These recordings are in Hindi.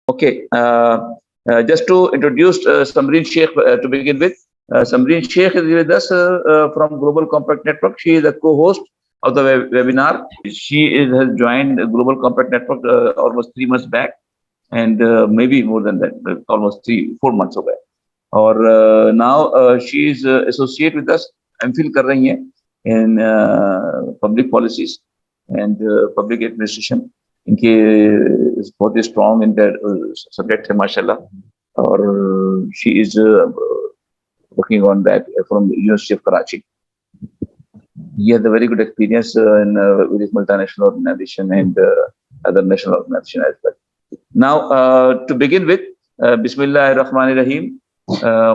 Okay, just to introduce Samreen Sheikh to begin with. Samreen Sheikh is with us from Global Compact Network. She is a co-host of the webinar. Has joined Global Compact Network almost 3 months back, and maybe more than that, almost 4 months ago. और now she is associate with us, MPhil कर रही हैं in public policies and public administration. इनके बहुत ही strong in that subject है माशाल्लाह, और she is working on that from the University of Karachi. He has a very good experience in various multinational organization and other national organization as well. Now, to begin with, Bismillah ar-Rahman ar-Rahim.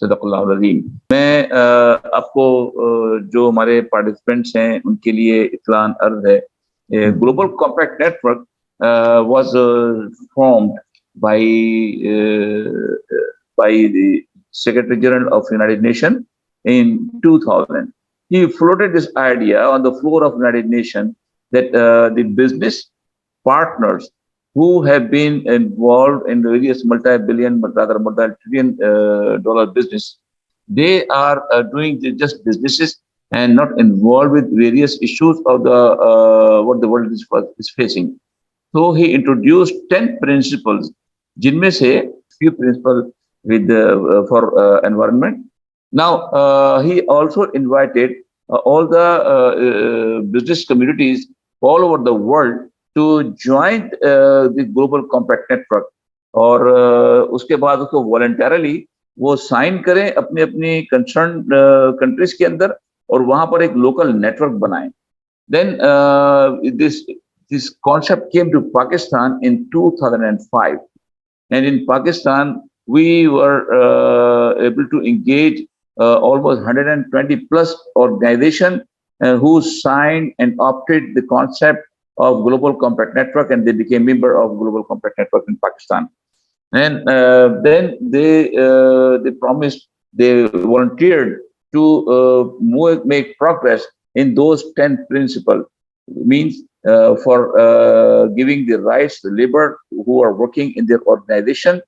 सदक़ल्लाहुल अज़ीम. मैं आपको जो हमारे पार्टिसिपेंट्स हैं उनके लिए इत्लान अर्ज है. Global compact network was formed by the Secretary General of United Nations in 2000. He floated this idea on the floor of United Nations that the business partners who have been involved in various multi-billion, but rather multi-trillion dollar business, they are doing just businesses and not involved with various issues of the what the world is facing. So he introduced 10 principles, जिनमें से few principles with for environment. Now he also invited all the business communities all over the world to join the Global Compact Network, और उसके बाद उसको voluntarily वो साइन करें अपने अपनी कंसर्न कंट्रीज के अंदर, और वहां पर एक लोकल नेटवर्क बनाएं. Then this concept came to Pakistan in 2005, and in Pakistan we were able to engage almost 120 plus organization who signed and opted the concept of Global Compact Network, and they became member of Global Compact Network in Pakistan. And then they promised, they volunteered to make progress in those 10 principles. Means for giving the rights to labor who are working in their organization,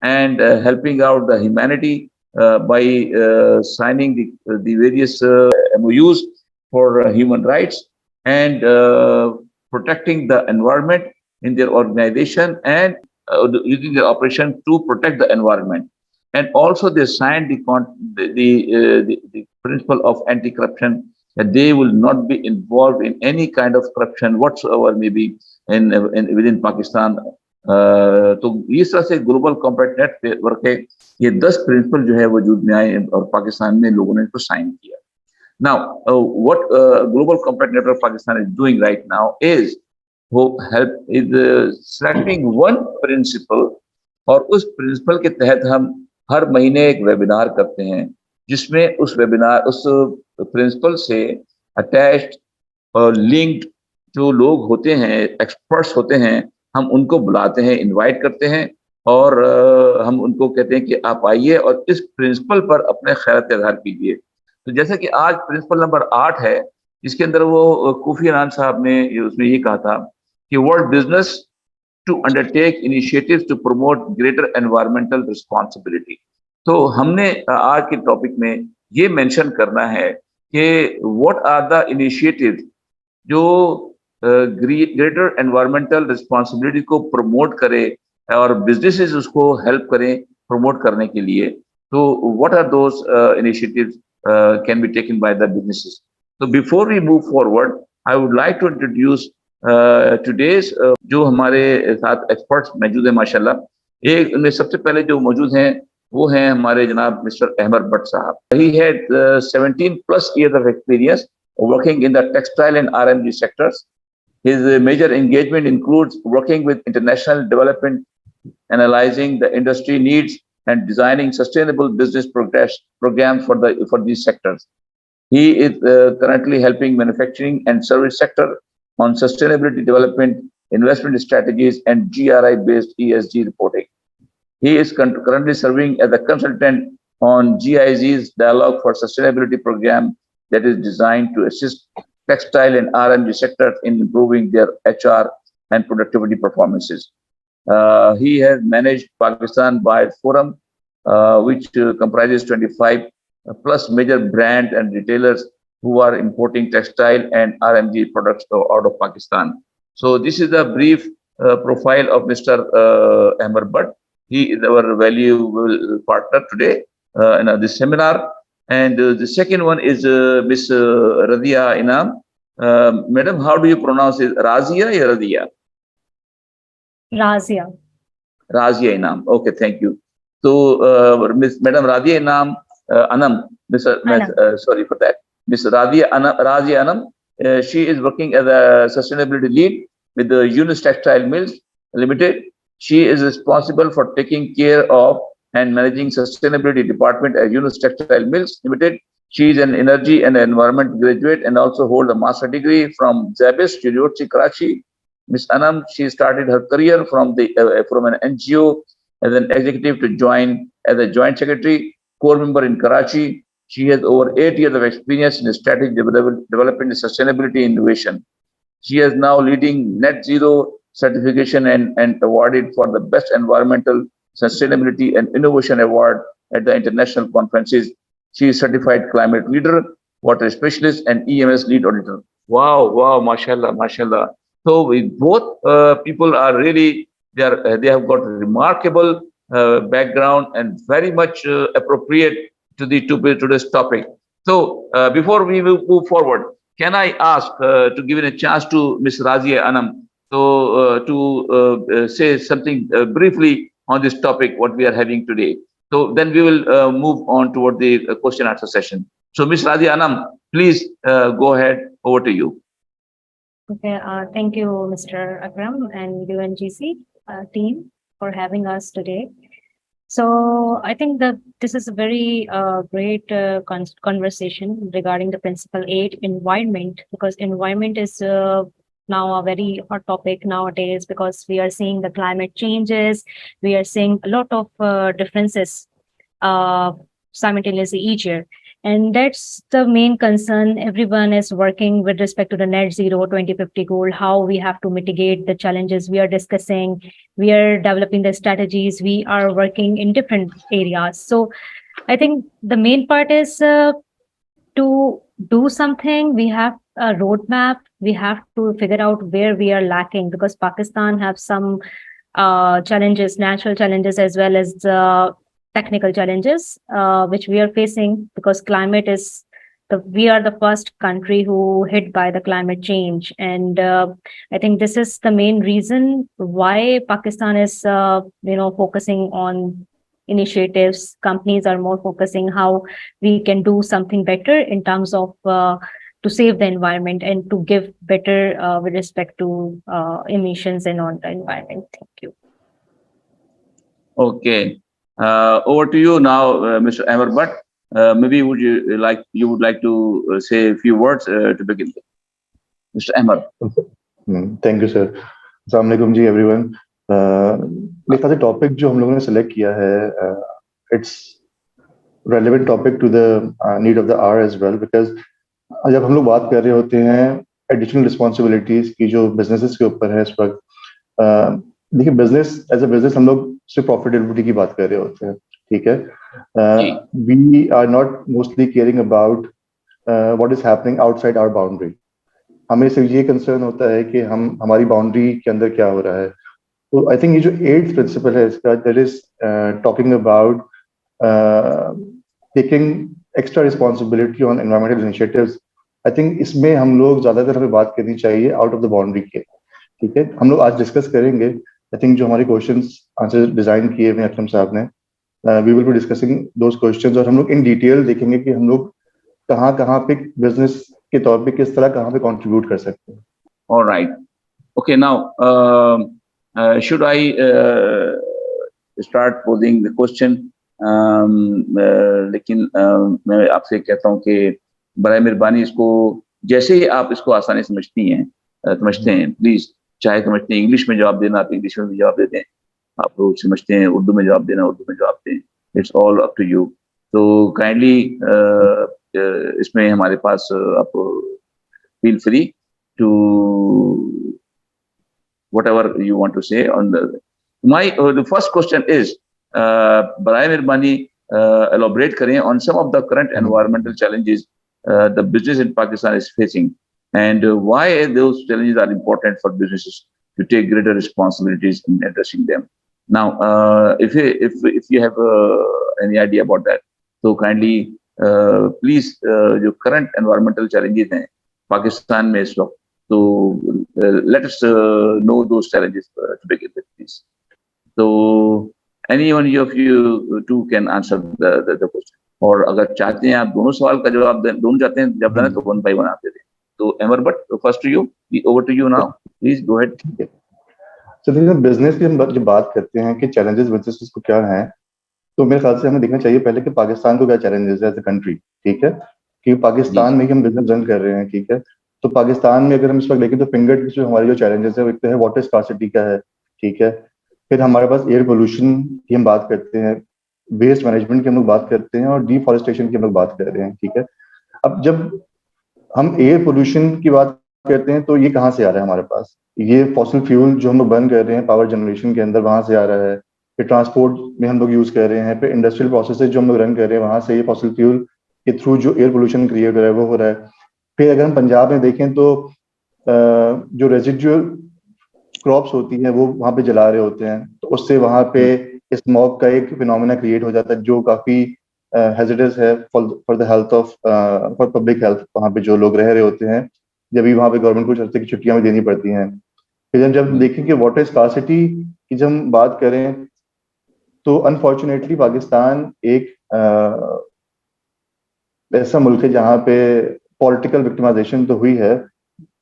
and helping out the humanity by signing the various MOUs for human rights, and protecting the environment in their organization, and using their operation to protect the environment. And also they signed the principle of anti-corruption, that they will not be involved in any kind of corruption whatsoever, maybe within Pakistan. तो इस तरह से ग्लोबल कॉम्पैक्ट नेटवर्क के ये 10 प्रिंसिपल जो है वजूद में आए, और पाकिस्तान में लोगों ने इसको साइन किया. Now, what Global Compact Network Pakistan is doing right now is selecting one principle, और उस प्रिंसिपल के तहत हम हर महीने एक वेबिनार करते हैं, जिसमें उस प्रिंसिपल से अटैच्ड और लिंक्ड जो लोग होते हैं, एक्सपर्ट्स होते हैं, हम उनको बुलाते हैं, इनवाइट करते हैं, और हम उनको कहते हैं कि आप आइए और इस प्रिंसिपल पर अपने ख्याल इज़हार कीजिए. तो जैसा कि आज प्रिंसिपल नंबर 8 है, इसके अंदर वो कोफी अन्नान साहब ने उसमें ये कहा था कि world business to undertake initiatives to promote greater environmental responsibility. तो हमने आज के टॉपिक में ये मेंशन करना है कि व्हाट आर द इनिशिएटिव्स जो ग्रेटर एनवायरमेंटल रिस्पॉन्सिबिलिटी को प्रमोट करे और बिजनेसेस उसको हेल्प करें प्रमोट करने के लिए. तो what are those initiatives can be taken by the businesses. So before we move forward, I would like to introduce today's जो हमारे साथ एक्सपर्ट्स मौजूद हैं माशाल्लाह. एक उनमें सबसे पहले जो मौजूद हैं वो हैं हमारे जनाब मिस्टर अहमद भट्ट साहब. He had 17 plus years of experience working in the textile and RMG sectors. His major engagement includes working with international development, analyzing the industry needs, and designing sustainable business programs for these sectors. He is currently helping manufacturing and service sector on sustainability development, investment strategies, and GRI-based ESG reporting. He is currently serving as a consultant on GIZ's Dialogue for Sustainability program that is designed to assist textile and RMG sector in improving their HR and productivity performances. He has managed Pakistan Buyer Forum, which comprises 25 plus major brand and retailers who are importing textile and RMG products out of Pakistan. So this is a brief profile of Mr. Ahmed Butt. He is our valuable partner today in this seminar. And the second one is Miss Radia Inam. Madam, how do you pronounce it? Razia or Radia? Razia. Razia Inam. Okay, thank you. So, Miss Madam Razia Inam Anam, sorry for that. Miss Razia Anam, she is working as a sustainability lead with the Yunus Textile Mills Limited. She is responsible for taking care of and managing sustainability department at Yunus Textile Mills Limited. She is an energy and environment graduate and also hold a master degree from Zabis University, Karachi. Ms. Anam, she started her career from an NGO as an executive to join as a joint secretary, core member in Karachi. She has over 8 years of experience in strategy development, sustainability, innovation. She is now leading net zero certification and awarded for the best environmental sustainability and innovation award at the international conferences. She is certified climate leader, water specialist, and EMS lead auditor. Wow, wow, mashallah, mashallah. So we both people are really they have got remarkable background and very much appropriate to today's topic. So before we will move forward, can I ask to give it a chance to Ms. Razia Anam to say something briefly on this topic, what we are having today. So then we will move on toward the question answer session. So Ms. Razia Anam, please go ahead. Over to you. Okay, thank you, Mr. Akram and UNGC team for having us today. So I think that this is a very great conversation regarding the Principle 8 environment, because environment is now a very hot topic nowadays, because we are seeing the climate changes, we are seeing a lot of differences simultaneously each year. And that's the main concern. Everyone is working with respect to the net zero 2050 goal, how we have to mitigate the challenges we are discussing. We are developing the strategies. We are working in different areas. So I think the main part is to do something. We have a roadmap. We have to figure out where we are lacking, because Pakistan have some challenges, natural challenges, as well as the technical challenges which we are facing, because climate is we are the first country who hit by the climate change. And I think this is the main reason why Pakistan is focusing on initiatives. Companies are more focusing how we can do something better in terms of to save the environment and to give better with respect to emissions and on the environment. Thank you. Okay. Over to you now, Mr. Ahmed Butt. Maybe would you like to say a few words to begin with, Mr. Ahmed. Thank you, sir. Assalamu alaikum ji, everyone. मेरे ख्याल से टॉपिक जो हम लोगों ने सेलेक्ट किया है, it's relevant topic to the need of the hour as well, because जब हम लोग बात कर रहे होते हैं एडिशनल रिस्पॉन्सिबिलिटीज की जो बिजनेसेस के ऊपर है इस वक्त, देखिए बिजनेस एज अ बिजनेस हम लोग सिर्फ प्रॉफिटेबिलिटी की बात कर रहे होते हैं, ठीक है. We are not mostly caring about what is happening outside our boundary. हमें सिर्फ ये कंसर्न होता है कि हम हमारी बाउंड्री के अंदर क्या हो रहा है. तो आई थिंक ये जो 8th प्रिंसिपल है इसका, that is talking about taking extra responsibility on environmental initiatives. I think इसमें हम लोग ज्यादातर हमें बात करनी चाहिए आउट ऑफ द बाउंड्री के, ठीक है. हम लोग आज डिस्कस करेंगे, आई थिंक जो हमारे क्वेश्चंस आंसर डिजाइन किए हुए अकरम साहब ने, we will be discussing those questions, और हम लोग इन डिटेल देखेंगे कि हम लोग कहाँ पे बिजनेस के तौर पे किस तरह कहाँ पे कंट्रीब्यूट कर सकते हैं. Alright, okay. Now should I start posing the question, लेकिन मैं आपसे कहता हूँ कि बराए मेहरबानी इसको जैसे ही आप इसको आसानी समझते हैं, प्लीज, चाहे समझते हैं इंग्लिश में जवाब देना, आप इंग्लिश में जवाब दे दें. आप लोग समझते हैं उर्दू में जवाब देना, उर्दू में जवाब दें. It's all up to you. तो काइंडली इसमें हमारे पास आप feel free to whatever you want to say on the first question is बराए मेहरबानी elaborate करें on some of the current environmental challenges the business in Pakistan is facing and why those challenges are important for businesses to take greater responsibilities in addressing them. Now, if you have any idea about that, so kindly please जो current environmental challenges हैं पाकिस्तान में इस वक्त, so let us know those challenges to begin with, please. So anyone of you two can answer the question. और अगर चाहते हैं आप दोनों सवाल का जवाब दोनों चाहते हैं जब देना तो वन बाय वन आते थे. तो Enver Bhatt, first to you, over to you now. Please go ahead. So business की हम जब बात करते हैं कि चैलेंजेस बिजनेस को क्या हैं, तो मेरे ख्याल से हमें देखना चाहिए पहले कि पाकिस्तान को क्या चैलेंजेस है एज अ कंट्री. ठीक है, कि पाकिस्तान में ही हम बिजनेस रन कर रहे हैं. ठीक है, तो पाकिस्तान में अगर हम इस वक्त देखें तो फिंगर टिप्स जो हमारे जो चैलेंजेस है, वो एक तो है वाटर स्कार्सिटी का है. ठीक है, फिर हमारे पास एयर पोल्यूशन की हम बात करते हैं, वेस्ट मैनेजमेंट की हम लोग बात करते हैं और डिफॉरेस्टेशन की हम लोग बात कर रहे हैं. ठीक है, अब जब हम एयर पोल्यूशन की बात करते हैं तो ये कहाँ से आ रहा है हमारे पास? ये फॉसिल फ्यूल जो हम लोग बर्न कर रहे हैं पावर जनरेशन के अंदर, वहां से आ रहा है. फिर ट्रांसपोर्ट में हम लोग यूज कर रहे हैं, फिर इंडस्ट्रियल प्रोसेसेस जो हम लोग रन कर रहे हैं वहां से ये फॉसिल फ्यूल के थ्रू जो एयर पोल्यूशन क्रिएट हो रहा है वो हो रहा है. फिर अगर हम पंजाब में देखें तो जो रेजिडुअल क्रॉप्स होती हैं वो वहां पे जला रहे होते हैं, तो उससे वहां पे स्मॉग का एक फिनोमेना क्रिएट हो जाता है जो काफी हैजर्डस है for the health of for public health. वहां पे जो लोग रह रहे होते हैं, जब भी वहां पे गवर्नमेंट को हफ्ते की छुट्टियां भी देनी पड़ती हैं. फिर जब देखें कि वाटर स्कार्सिटी की जब हम बात करें तो अनफॉर्चुनेटली पाकिस्तान एक ऐसा मुल्क है जहाँ पे पॉलिटिकल विक्टिमाइजेशन तो हुई है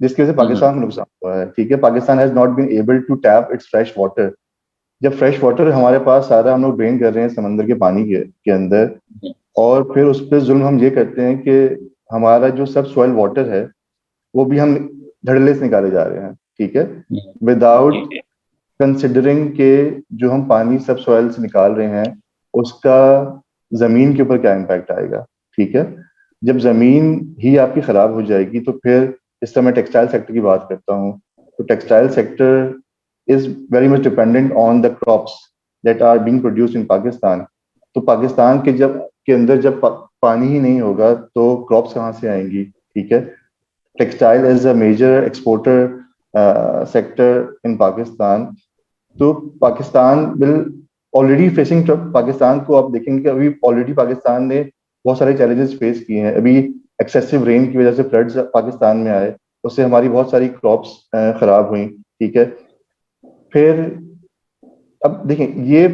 जिसकी वजह से पाकिस्तान को नुकसान हुआ है. ठीक है, Pakistan has not been able to tap its fresh water. जब फ्रेश वाटर हमारे पास सारा हम लोग ड्रेन कर रहे हैं समंदर के पानी के अंदर, और फिर उस पर जुल्म हम ये करते हैं कि हमारा जो सब सॉइल वाटर है वो भी हम धड़ल्ले से निकाले जा रहे हैं. ठीक है, विदाउट कंसिडरिंग के जो हम पानी सब सॉइल से निकाल रहे हैं उसका जमीन के ऊपर क्या इम्पैक्ट आएगा. ठीक है, जब जमीन ही आपकी खराब हो जाएगी तो फिर इस समय टेक्सटाइल सेक्टर की बात करता हूँ, तो textile sector is very much dependent on the crops that are being produced in Pakistan. तो पाकिस्तान के अंदर जब पानी ही नहीं होगा तो क्रॉप्स कहाँ से आएंगी. ठीक है, textile is a major exporter sector in Pakistan. तो Pakistan will already facing, Pakistan को आप देखेंगे कि अभी ऑलरेडी पाकिस्तान ने बहुत सारे चैलेंजेस फेस किए हैं. अभी एक्सेसिव रेन की वजह से फ्लड्स पाकिस्तान में आए, उससे हमारी बहुत सारी क्रॉप्स खराब हुई. ठीक है, फिर अब देखें ये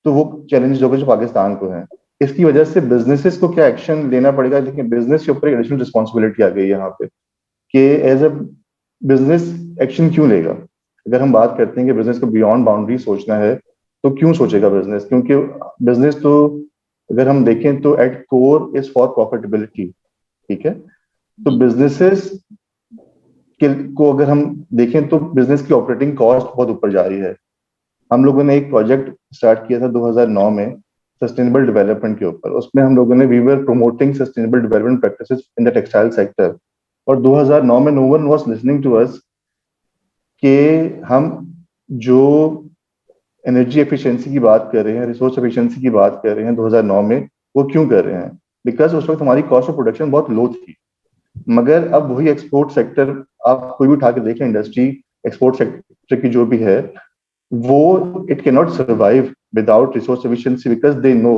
तो वो चैलेंजेस हो गए जो पाकिस्तान को हैं. इसकी वजह से बिजनेसेस को क्या एक्शन लेना पड़ेगा. देखिए बिजनेस के ऊपर एक एडिशनल रिस्पॉन्सिबिलिटी आ गई है यहाँ पे कि एज अ बिजनेस एक्शन क्यों लेगा. अगर हम बात करते हैं कि बिजनेस को बियॉन्ड बाउंड्री सोचना है तो क्यों सोचेगा बिजनेस, क्योंकि बिजनेस तो अगर हम देखें तो at core is for profitability. ठीक है, तो बिजनेसेस को अगर हम देखें तो बिजनेस की ऑपरेटिंग कॉस्ट बहुत ऊपर जा रही है. हम लोगों ने एक प्रोजेक्ट स्टार्ट किया था 2009 में सस्टेनेबल डेवलपमेंट के ऊपर. उसमें हम लोगों ने we were promoting sustainable development practices in the textile sector. और 2009 में no one was listening to us कि हम जो एनर्जी एफिशिएंसी की बात कर रहे हैं, रिसोर्स एफिशिएंसी की बात कर रहे हैं 2009 में, वो क्यों कर रहे हैं. बिकॉज उस वक्त हमारी कॉस्ट ऑफ प्रोडक्शन बहुत लो थी. मगर अब वही एक्सपोर्ट सेक्टर आप कोई भी उठा के देखें, इंडस्ट्री एक्सपोर्ट सेक्टर की जो भी है वो it can not survive without resource efficiency because they know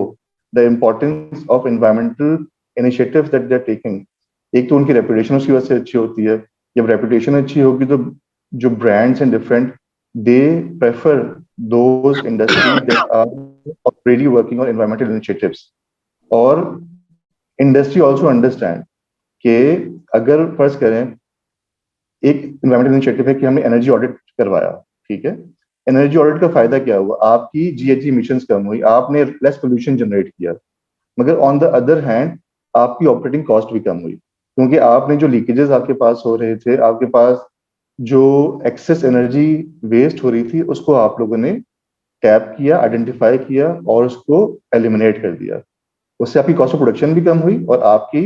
the importance of environmental initiatives that they are taking. एक तो उनकी रेपुटेशन उसकी वजह से अच्छी होती है. जब रेपुटेशन अच्छी होगी तो जो brands and different they prefer those industries that are already working on environmental initiatives. और इंडस्ट्री ऑल्सो अंडरस्टैंड कि अगर फर्ज करें एक एनवायरमेंटल इनिशिएटिव है कि हमने एनर्जी ऑडिट करवाया. ठीक है, एनर्जी ऑडिट का फायदा क्या हुआ, आपकी जीएचजी इमिशंस कम हुई, आपने लेस पोल्यूशन जनरेट किया. मगर ऑन द अदर हैंड आपकी ऑपरेटिंग कॉस्ट भी कम हुई, क्योंकि आपने जो लीकेजेस आपके पास हो रहे थे, आपके पास जो एक्सेस एनर्जी वेस्ट हो रही थी, उसको आप लोगों ने टैप किया, आइडेंटिफाई किया और उसको एलिमिनेट कर दिया. उससे आपकी कॉस्ट ऑफ प्रोडक्शन भी कम हुई और आपकी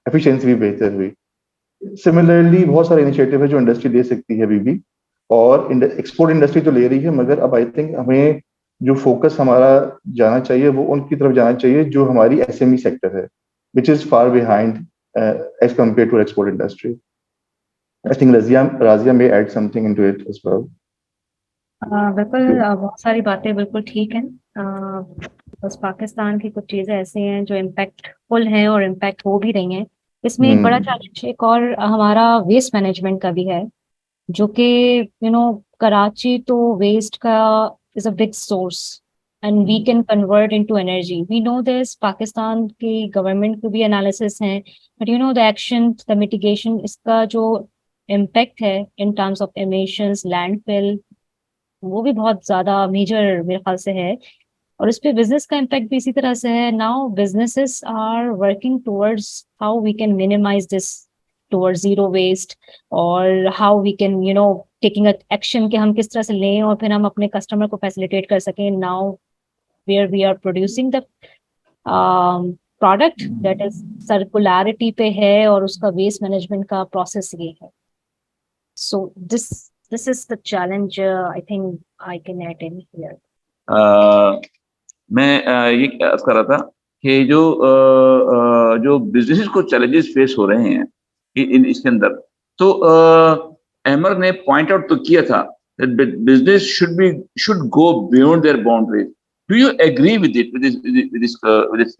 एफिशिएंसी भी बेहतर हुई. सिमिलरली बहुत सारे इनिशिएटिव है जो इंडस्ट्री ले सकती है अभी भी, और एक्सपोर्ट इंडस्ट्री तो ले रही है, मगर अब आई थिंक हमें जो फोकस हमारा जाना चाहिए वो उनकी तरफ जाना चाहिए जो हमारी एसएमई सेक्टर है, which is far behind as compare to export industry. I think Razia may add something into it as well. बिल्कुल बहुत सारी बातें बिल्कुल ठीक हैं. बस पाकिस्तान की कुछ चीजें ऐसी हैं जो इम्पैक्टफुल हैं और इम्पैक्ट हो भी रही हैं. इसमें एक बड़ा चैलेंज एक और हमारा वेस्ट मैनेजमेंट का भी है, जो कि कराची तो वेस्ट का is a big source and we can convert into energy. We know this, Pakistan की गवर्नमेंट को भी एनालिसिस है, but the action, the mitigation, इसका जो इम्पैक्ट है in terms of emissions, landfill, वो भी बहुत ज्यादा मेजर मेरे ख्याल से है. और इस पे बिजनेस का इम्पैक्ट भी इसी तरह से है. Now businesses are working towards how we can minimise this towards zero waste, और how we can taking action कि हम किस तरह से लें और फिर हम अपने कस्टमर को फैसिलिटेट कर सकें. Now where we are producing the product that is circularity पे है और उसका वेस्ट मैनेजमेंट का प्रोसेस ये है. सो this is the challenge I think I can add in here. मैं ये अर्ज कर रहा था कि जो बिजनेसेस को चैलेंजेस फेस हो रहे हैं इसके अंदर, तो अहमर ने पॉइंट आउट तो किया था business should go beyond their boundaries. Do you agree with it,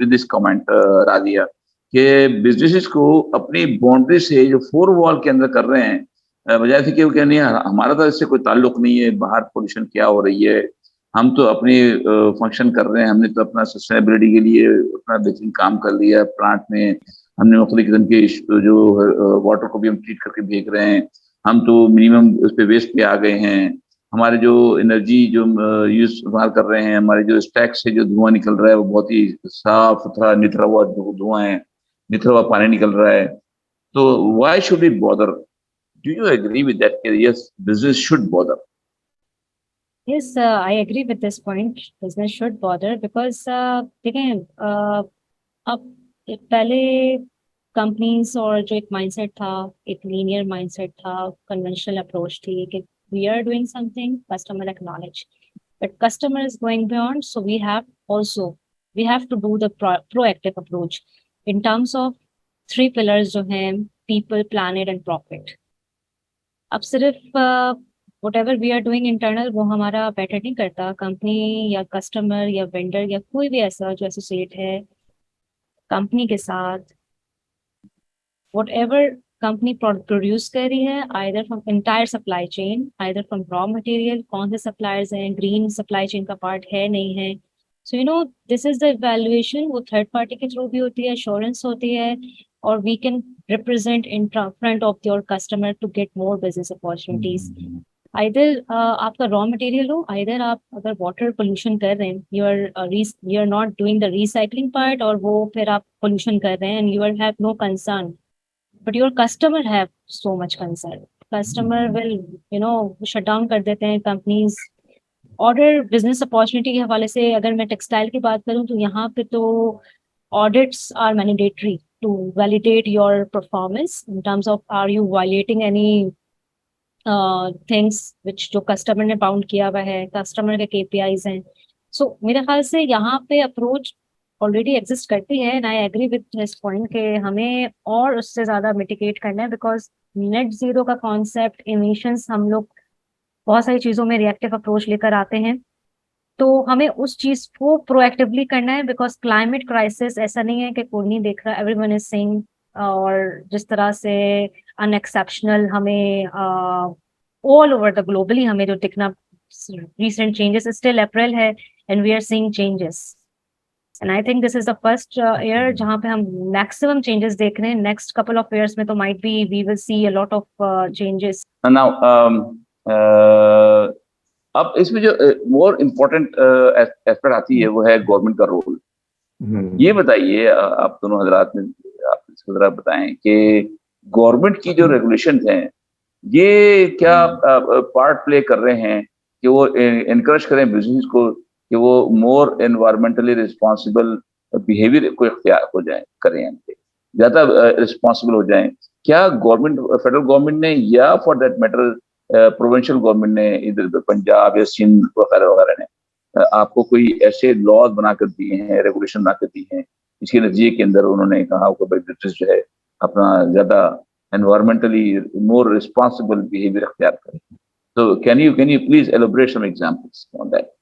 with this comment Razia, कि बिजनेसेस को अपनी बाउंड्री से जो फोर वॉल के अंदर कर रहे हैं, बजाय थे कि वो कहने हमारा तो इससे कोई ताल्लुक नहीं है, बाहर पोल्यूशन क्या हो रही है, हम तो अपनी फंक्शन कर रहे हैं, हमने तो अपना सस्टेनेबिलिटी के लिए अपना बेहतरीन काम कर लिया. प्लांट में हमने मुख्तलिफ किस्म के जो वाटर को भी हम ट्रीट करके भेज रहे हैं, हम तो मिनिमम उस पर वेस्ट पे आ गए हैं. हमारे जो एनर्जी जो यूज इस्तेमाल कर रहे हैं, हमारे जो स्टैक से जो धुआं निकल रहा है वो बहुत ही साफ सुथरा निथरा हुआ धुआं है, निथरा हुआ पानी निकल रहा है. तो why should we bother? Do you agree with that? Yes, business should bother. Yes, I agree with this point. Business should bother because देखें, अब पहले कंपनीज और जो एक माइंडसेट था, एक लीनियर माइंडसेट था, कन्वेंशनल अप्रोच थी कि we are doing something, customer acknowledge, but customer is going beyond, so we have to do the proactive approach in terms of 3 pillars जो हैं, people, planet and profit. अब सिर्फ whatever we are doing internal वो हमारा बेटर नहीं करता. कंपनी या कस्टमर या वेंडर या कोई भी ऐसा जो एसोसिएट है कंपनी के साथ, whatever कंपनी प्रोड्यूस कर रही है, either from entire supply chain, either from raw material, कौन से सप्लायर्स हैं, ग्रीन सप्लाई चेन का पार्ट है नहीं है. So this is the evaluation. वो थर्ड पार्टी के थ्रू भी होती है, एश्योरेंस होती है, और we can represent in front of your customer to get more business opportunities. Either आपका रॉ मटेरियल हो, आइदर आप अगर वाटर पोल्यूशन कर रहे हैं, you are not doing the recycling part, और वो फिर आप पोल्यूशन कर रहे हैं and you have no concern, but your customer have so much concern. Customer will shut down कर देते हैं कंपनीज. ऑर्डर बिजनेस अपॉर्चुनिटी के हवाले से अगर मैं टेक्सटाइल की बात करूं तो यहाँ पे तो audits are mandatory to validate your performance in terms of are you violating any things which जो कस्टमर ने बाउंड किया हुआ है, कस्टमर के KPIs हैं. सो मेरे ख्याल से यहाँ पे अप्रोच ऑलरेडी एग्जिस्ट करती है, and I agree with this point कि हमें और उससे ज्यादा मिटिगेट करना है, बिकॉज नेट जीरो का कॉन्सेप्ट, इमिशंस, हम लोग बहुत सारी चीजों में रिएक्टिव अप्रोच लेकर आते हैं, तो हमें उस चीज को प्रोएक्टिवली करना है. बिकॉज क्लाइमेट क्राइसिस ऐसा नहीं है कि कोई नहीं देख रहा, एवरीवन इज सेइंग. और जिस तरह से अनएक्सेप्शनल हमें ऑल ओवर द ग्लोबली हमें जो दिखना, recent changes, still April है and we are seeing changes, and I think this is the first year जहाँ पे हम maximum changes देख रहे हैं. next couple of years में तो might be we will see a lot of changes. Now, अब इसमें जो मोर इम्पोर्टेंट एस्पेक्ट आती है वो है गवर्नमेंट का रोल. ये बताइए आप दोनों हजरात ने, आप इसको जरा बताएं कि गवर्नमेंट की जो रेगुलेशन हैं ये क्या पार्ट प्ले कर रहे हैं कि वो एनकरेज करें बिजनेस को कि वो मोर एनवायरमेंटली रिस्पॉन्सिबल बिहेवियर को इख्तियार हो जाए करें. ज्यादा रिस्पॉन्सिबल हो जाएं। क्या गवर्नमेंट, फेडरल गवर्नमेंट ने या for that matter provincial government ने, इधर पंजाब या सिंध वगैरह वगैरह ने आपको कोई ऐसे लॉज बनाकर दिए हैं, रेगुलेशन बनाकर दिए हैं, इसके नतीजे के अंदर उन्होंने कहा कि भाई ब्रिटिश जो है अपना ज्यादा एनवायरमेंटली मोर रिस्पॉन्सिबल बिहेवियर अख्तियार करें? तो can you please elaborate some examples on that?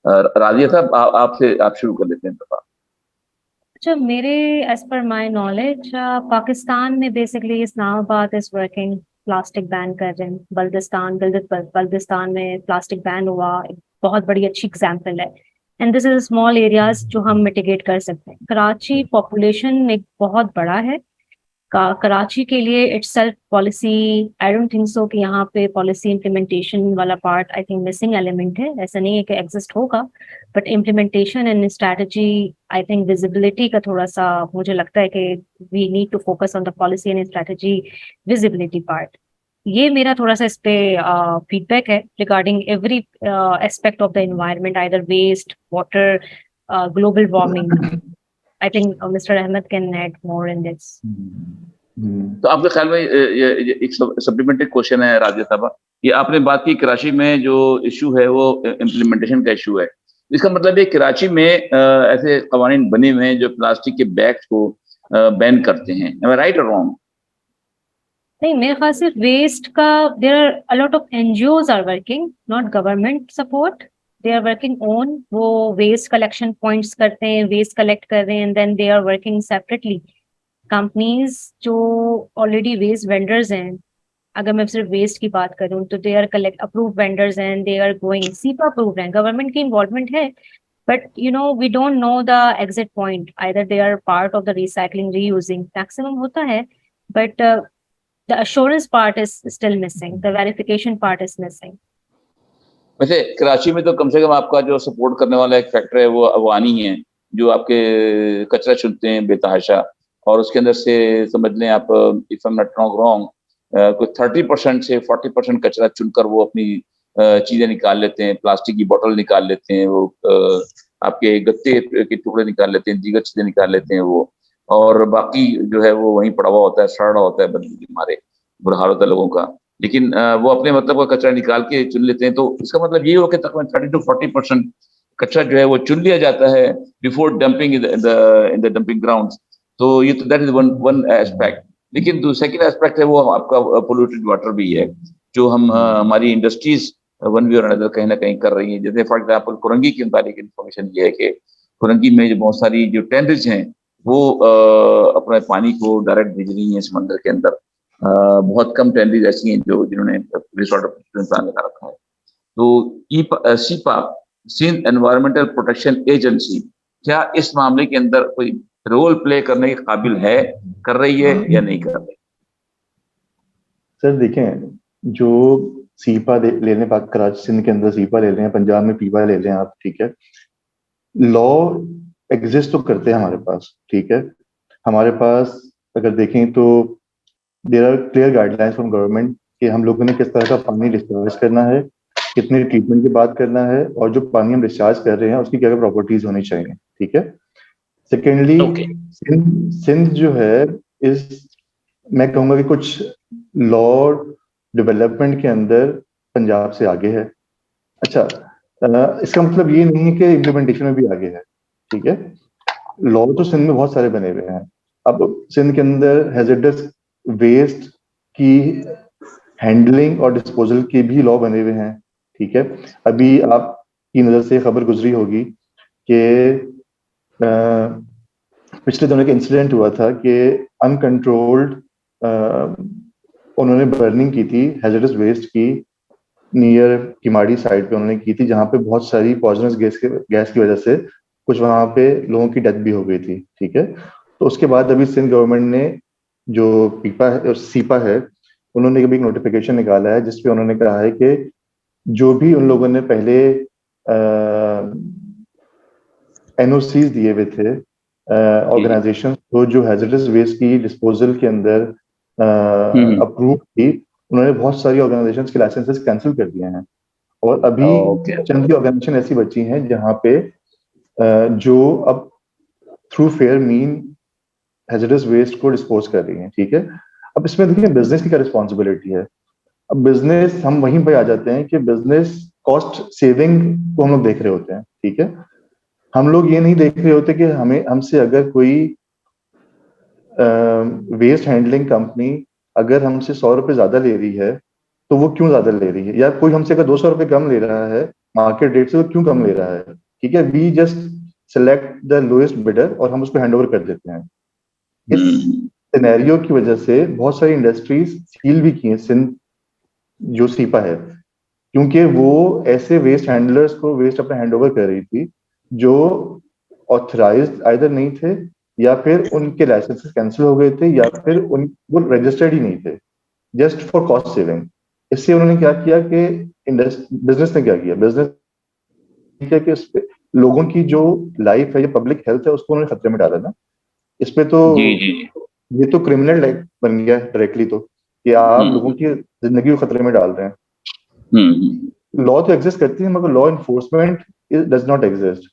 Razia साहब, आप शुरू कर लेते हैं दफा। अच्छा, मेरे as per my knowledge Pakistan में basically Islamabad is working, plastic ban कर रहे हैं। बल्दिस्तान में प्लास्टिक बैन हुआ, एक बहुत बड़ी अच्छी एग्जाम्पल है। And this is small areas जो हम मिटिगेट कर सकते हैं। कराची पॉपुलेशन एक बहुत बड़ा है, कराची के लिए itself policy, I don't think so कि यहाँ पे पॉलिसी इम्प्लीमेंटेशन वाला part I think missing element है। ऐसा नहीं है कि एग्जिस्ट होगा, but implementation and strategy, I think visibility का थोड़ा सा मुझे लगता है कि we need to focus on the policy and strategy visibility part. ये मेरा थोड़ा सा इस पे फीडबैक है regarding every aspect of the environment, either waste, water, global warming. I think Mr. Ahmed can add more in this. तो आपके ख्याल में ये एक सप्लीमेंट्री क्वेश्चन है राजिया साहब, ये आपने बात की कराची में जो इशू है वो इम्प्लीमेंटेशन का इशू है। इसका मतलब है कराची में ऐसे कवानीन बने हुए हैं जो प्लास्टिक के बैग्स को बैन करते हैं। Am I right or wrong? नहीं, मेरे ख्याल से वेस्ट का there are a lot of NGOs are working, not government support, they are working own. वो वेस्ट कलेक्शन पॉइंट्स करते हैं, वेस्ट कलेक्ट कर रहे हैं, and then they are working separately. Companies जो ऑलरेडी वेस्ट वेंडर्स हैं, अगर मैं सिर्फ वेस्ट की बात करूं तो they are collect approve vendors and they are going, SEPA approve हैं, गवर्नमेंट की इन्वॉल्वमेंट है। But you know we don't know the exit point, either they are part of the recycling, reusing, maximum होता है, but the assurance part is still missing, the verification part is missing. वैसे कराची में तो कम से कम आपका जो सपोर्ट करने वाला एक फैक्टर है वो अवानी है, जो आपके कचरा चुनते हैं बेतहाशा, और उसके अंदर से समझ लें आप, if I am not wrong, कोई 30% से 40% कचरा चुनकर वो अपनी चीजें निकाल लेते हैं। प्लास्टिक की बोतल निकाल लेते हैं वो, आपके गत्ते के टुकड़े निकाल लेते हैं, दीगर चीजें निकाल लेते हैं वो, और बाकी जो है वो वहीं पड़ा हुआ होता है, सड़ा होता है, बदबू के मारे बुरा हाल होता है लोगों का। लेकिन वो अपने मतलब का कचरा निकाल के चुन लेते हैं। तो इसका मतलब ये हो कि तकरीबन 30 to 40% कचरा जो है वो चुन लिया जाता है before dumping in the dumping grounds. तो ये तो दैट इज वन एस्पेक्ट। लेकिन जो सेकंड एस्पेक्ट है वो आपका पोल्यूटेड वाटर भी है, जो हम हमारी इंडस्ट्रीज वन वे और अनदर कहीं ना कहीं कर रही है। जैसे फॉर एग्जाम्पल कुरंगी के मुताबिक इन्फॉर्मेशन ये है कि कुरंगी में जो बहुत सारी जो टैंकर्स हैं वो अपने पानी को डायरेक्ट भेज रही है समंदर के अंदर। बहुत कम टैंकर्स ऐसी हैं जो जिन्होंने प्लान लगा रखा है। तो SEPA, Sindh environmental protection agency, क्या इस मामले के अंदर कोई रोल प्ले करने के काबिल है, कर रही है या नहीं कर रही? सर देखें, जो सीपा ले लें, कराची सिंध के अंदर सीपा ले लें, पंजाब में पीपा ले लें आप, ठीक है, लॉ एग्जिस्ट तो करते हैं हमारे पास, ठीक है। हमारे पास अगर देखें तो there are clear guidelines from government कि हम लोगों ने किस तरह का पानी डिस्चार्ज करना है, कितने ट्रीटमेंट की बात करना है, और जो पानी हम डिस्चार्ज कर रहे हैं उसकी क्या क्या प्रॉपर्टीज होनी चाहिए, ठीक है। सेकेंडली सिंध जो है इस, मैं कहूँगा कि कुछ लॉ डेवलपमेंट के अंदर पंजाब से आगे है। अच्छा, इसका मतलब ये नहीं है कि इम्प्लीमेंटेशन में भी आगे है, ठीक है। लॉ तो सिंध में बहुत सारे बने हुए हैं। अब सिंध के अंदर हैजर्डस वेस्ट की हैंडलिंग और डिस्पोजल के भी लॉ बने हुए हैं, ठीक है। अभी आपकी नज़र से खबर गुजरी होगी कि पिछले दिनों एक इंसिडेंट हुआ था कि अनकंट्रोल्ड उन्होंने बर्निंग की थी हैजर्डस वेस्ट की, नियर किमाड़ी साइड पे उन्होंने की थी, जहाँ पे बहुत सारी पॉइजनस गैस की वजह से कुछ वहाँ पे लोगों की डेथ भी हो गई थी, ठीक है। तो उसके बाद अभी सिंध गवर्नमेंट ने जो सीपा है, उन्होंने अभी एक नोटिफिकेशन निकाला है जिसपे उन्होंने कहा है कि जो भी उन लोगों ने पहले एनओसीज दिए हुए थे ऑर्गेनाइजेशन को जो हैजर्डस वेस्ट की डिस्पोजल के अंदर अप्रूव थी, उन्होंने बहुत सारी ऑर्गेनाइजेशंस के लाइसेंसेस कैंसिल कर दिए हैं। और अभी चंद ऑर्गेनाइजेशन ऐसी बची हैं जहाँ पे जो अब through fair mean hazardous waste को डिस्पोज कर रही हैं, ठीक है। अब इसमें देखिए बिजनेस की क्या रिस्पॉन्सिबिलिटी है। अब बिजनेस, हम वहीं पे आ जाते हैं कि बिजनेस कॉस्ट सेविंग को हम लोग देख रहे होते हैं, ठीक है। हम लोग ये नहीं देख रहे होते कि हमें हमसे अगर कोई वेस्ट हैंडलिंग कंपनी अगर हमसे 100 रुपए ज्यादा ले रही है तो वो क्यों ज्यादा ले रही है, या कोई हमसे अगर 200 रुपए कम ले रहा है मार्केट रेट से, वो क्यों कम ले रहा है, ठीक है। We just select the lowest bidder और हम उसको हैंड ओवर कर देते हैं। इस सिनेरियो की वजह से बहुत सारी इंडस्ट्रीज सील भी की हैं, सिंध जो सीपा है, क्योंकि वो ऐसे वेस्ट हैंडलर्स को वेस्ट अपना हैंड ओवर कर रही थी जो ऑथराइज्ड आइदर नहीं थे, या फिर उनके लाइसेंसेस कैंसिल हो गए थे, या फिर उन वो रजिस्टर्ड ही नहीं थे, जस्ट फॉर कॉस्ट सेविंग। इससे उन्होंने क्या किया कि बिजनेस ने क्या किया, बिजनेस किया कि इस पे लोगों की जो लाइफ है या पब्लिक हेल्थ है उसको उन्होंने खतरे में डाला ना। इसमें तो जी जी। ये तो क्रिमिनल बन गया डायरेक्टली, तो कि आप लोगों हम्म की जिंदगी को खतरे में डाल रहे हैं। हम्म लॉ तो एग्जिस्ट करती है मगर law enforcement does not exist.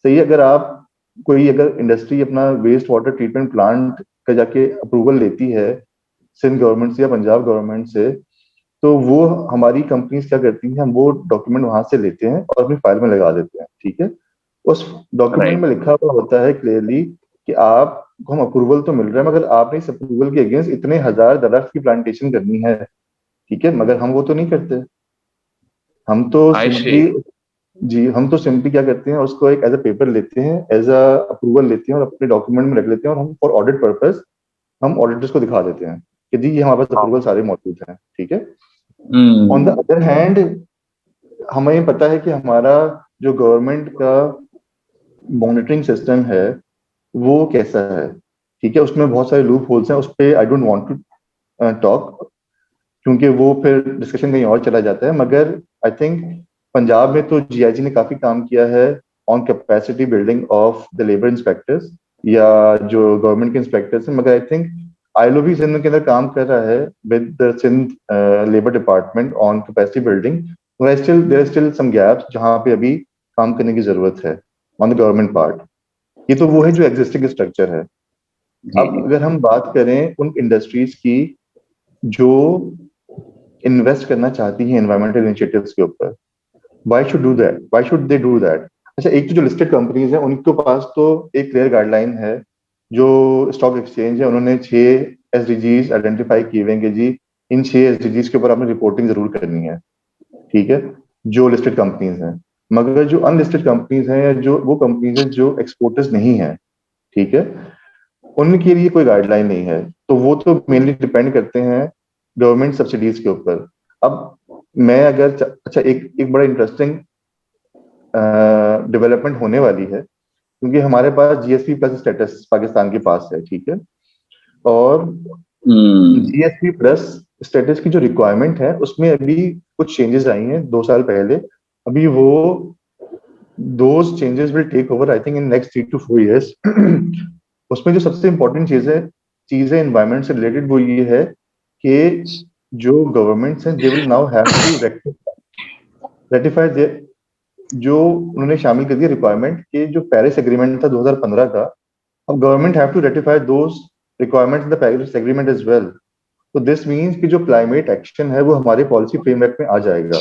सही है, अगर आप कोई अगर इंडस्ट्री अपना वेस्ट वाटर ट्रीटमेंट प्लांट का जाके अप्रूवल लेती है सिंध गवर्नमेंट से या पंजाब गवर्नमेंट से, तो वो हमारी कंपनीज क्या करती हैं, हम वो डॉक्यूमेंट वहां से लेते हैं और अपनी फाइल में लगा देते हैं, ठीक है। उस डॉक्यूमेंट राइट। में लिखा हुआ होता है क्लियरली कि आपको हम अप्रूवल तो मिल रहा है मगर आपने इस अप्रूवल के अगेंस्ट इतने हजार दरख्त की प्लांटेशन करनी है, ठीक है। मगर हम वो तो नहीं करते। हम तो आई सी। सिंपली, जी हम तो सिंपली क्या करते हैं, उसको एक एज अ पेपर लेते हैं, एज अ अप्रूवल लेते हैं और अपने डॉक्यूमेंट में रख लेते हैं, और हम फॉर ऑडिट पर्पस हम ऑडिटर्स को दिखा देते हैं कि जी ये हमारे पास अप्रूवल सारे मौजूद हैं, ठीक है। On the hmm other hand हमें पता है कि हमारा जो गवर्नमेंट का मॉनिटरिंग सिस्टम है वो कैसा है, ठीक है। उसमें बहुत सारे लूप होल्स हैं, उस पे I don't want to talk, क्योंकि वो फिर डिस्कशन कहीं और चला जाता है। मगर आई थिंक पंजाब में तो जीआईजी ने काफी काम किया है on capacity building of the labour inspectors या जो गवर्नमेंट के इंस्पेक्टर्स हैं। मगर आई थिंक आईएलओ भी सिंध के अंदर काम कर रहा है with the Sindh labour department on capacity building. There still some gaps जहाँ पे अभी काम करने की जरूरत है ऑन द गवर्नमेंट पार्ट। ये तो वो है जो एग्जिस्टिंग स्ट्रक्चर है। जी अब जी। अगर हम बात करें उन इंडस्ट्रीज की जो इन्वेस्ट करना चाहती हैं एनवायरमेंटल इनिशिएटिव्स के ऊपर, why should do that, why should they do that. अच्छा, एक तो जो लिस्टेड कंपनीज हैं उनके पास तो एक क्लियर गाइडलाइन है, जो स्टॉक एक्सचेंज है उन्होंने 6 SDGs आइडेंटिफाई किए हुए हैं कि जी इन 6 SDGs के ऊपर आपने रिपोर्टिंग जरूर करनी है, ठीक है, जो लिस्टेड कंपनीज हैं। मगर जो अनलिस्टेड कंपनीज हैं या जो वो कंपनीज हैं जो एक्सपोर्टर्स नहीं है, ठीक है, उनके लिए कोई गाइडलाइन नहीं है। तो वो तो मेनली डिपेंड करते हैं गवर्नमेंट सब्सिडीज के ऊपर। अब मैं अगर अच्छा, एक एक बड़ा इंटरेस्टिंग डेवलपमेंट होने वाली है, क्योंकि हमारे पास जीएसपी प्लस स्टेटस पाकिस्तान के पास है, ठीक है। और हम्म जीएसपी प्लस स्टेटस की जो रिक्वायरमेंट है उसमें अभी कुछ चेंजेस आई हैं 2 साल पहले। अभी वो those changes will take over I think in next 3 to 4 years। उसमें जो सबसे इंपॉर्टेंट चीज है एनवायरमेंट से रिलेटेड, वो ये है कि जो गवर्नमेंट्स हैं they will now have to ratify, जो उन्होंने शामिल कर दिया रिक्वायरमेंट कि जो पेरिस एग्रीमेंट था 2015 का, अब government have to ratify those requirements in the Paris agreement as well. तो दिस मीन्स कि जो क्लाइमेट एक्शन है वो हमारे पॉलिसी फ्रेमवर्क में आ जाएगा।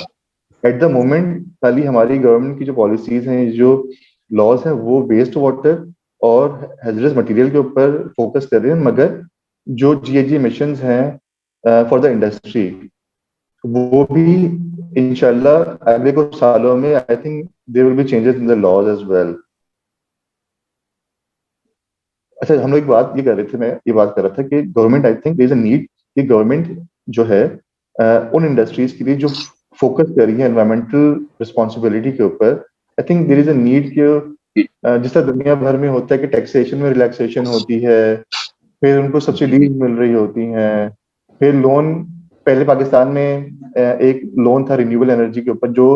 एट द मोमेंट खाली हमारी गवर्नमेंट की जो पॉलिसीज हैं, जो लॉज हैं, वो वेस्ट वाटर और हैजरस मटेरियल के ऊपर फोकस कर रहे हैं। मगर जो जीएजी एमिशंस हैं फॉर द इंडस्ट्री, वो भी इंशाल्लाह अगले कुछ सालों में I think there will be changes in the laws as well. अच्छा, हम लोग एक बात ये कर रहे थे, मैं ये बात कर रहा था कि government I think there is a need कि गवर्नमेंट जो है उन इंडस्ट्रीज के लिए जो फोकस कर रही है एनवायरमेंटल रिस्पॉन्सिबिलिटी के ऊपर, I think there is a need कि जिस तरह दुनिया भर में होता है कि टैक्सेशन में रिलैक्सेशन होती है, फिर उनको सब्सिडीज मिल रही होती हैं, फिर लोन, पहले पाकिस्तान में एक लोन था रिन्यूएबल एनर्जी के ऊपर जो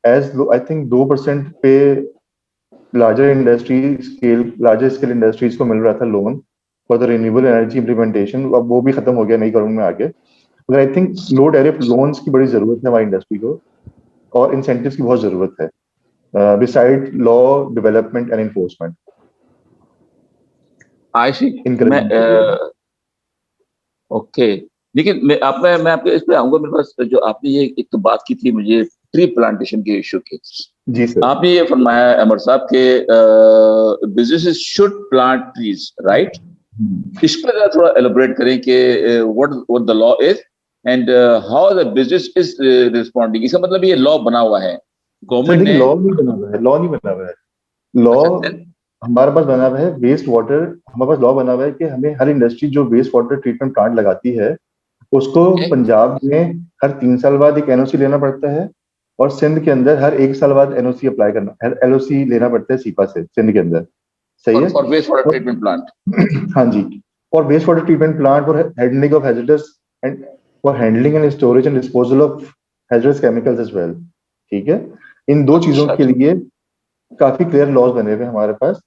एज आई थिंक 2% पे लार्जर स्केल इंडस्ट्रीज को मिल रहा था loan for the renewable energy implementation. अब वो भी खत्म हो गया नई गवर्नमेंट में आके। मगर I think low tariff loans की बड़ी जरूरत है हमारी इंडस्ट्री को, और इंसेंटिव्स की बहुत जरूरत है beside law development and enforcement. I see. मैं encouragement के लिए। ओके, लेकिन मैं आपके इस पे आऊंगा। मेरे पास जो आपने ये एक तो बात की थी मुझे ट्री प्लांटेशन के इशू की, जी सर। आपने ये फरमाया अमर साहब के businesses should plant trees, right? इस पर जरा थोड़ा एलोबरेट करें कि what the law is and how the business is responding. इसका मतलब ये लॉ बना हुआ है सर गवर्नमेंट देखिए, ने? लॉ नहीं बना हुआ है, लॉ नहीं बना हुआ है। लॉ अच्छा then, हमारे पास बना हुआ है वेस्ट वाटर। हमारे पास लॉ बना हुआ है कि हमें हर इंडस्ट्री जो वेस्ट वाटर ट्रीटमेंट प्लांट लगाती है उसको okay, पंजाब में हर 3 साल बाद एक एनओसी लेना पड़ता है, और सिंध के अंदर हर 1 साल बाद एनओसी अप्लाई करना, हर एलओसी लेना पड़ता है सीपा से सिंध के अंदर। सही है। फॉर वेस्ट वाटर और ट्रीटमेंट प्लांट। हाँ जी, और waste water treatment plant for handling of hazardous and for handling and storage and disposal of hazardous chemicals as well. ठीक है। इन दो चीजों अच्छा के अच्छा। लिए काफी क्लियर लॉज बने हुए हैं हमारे पास।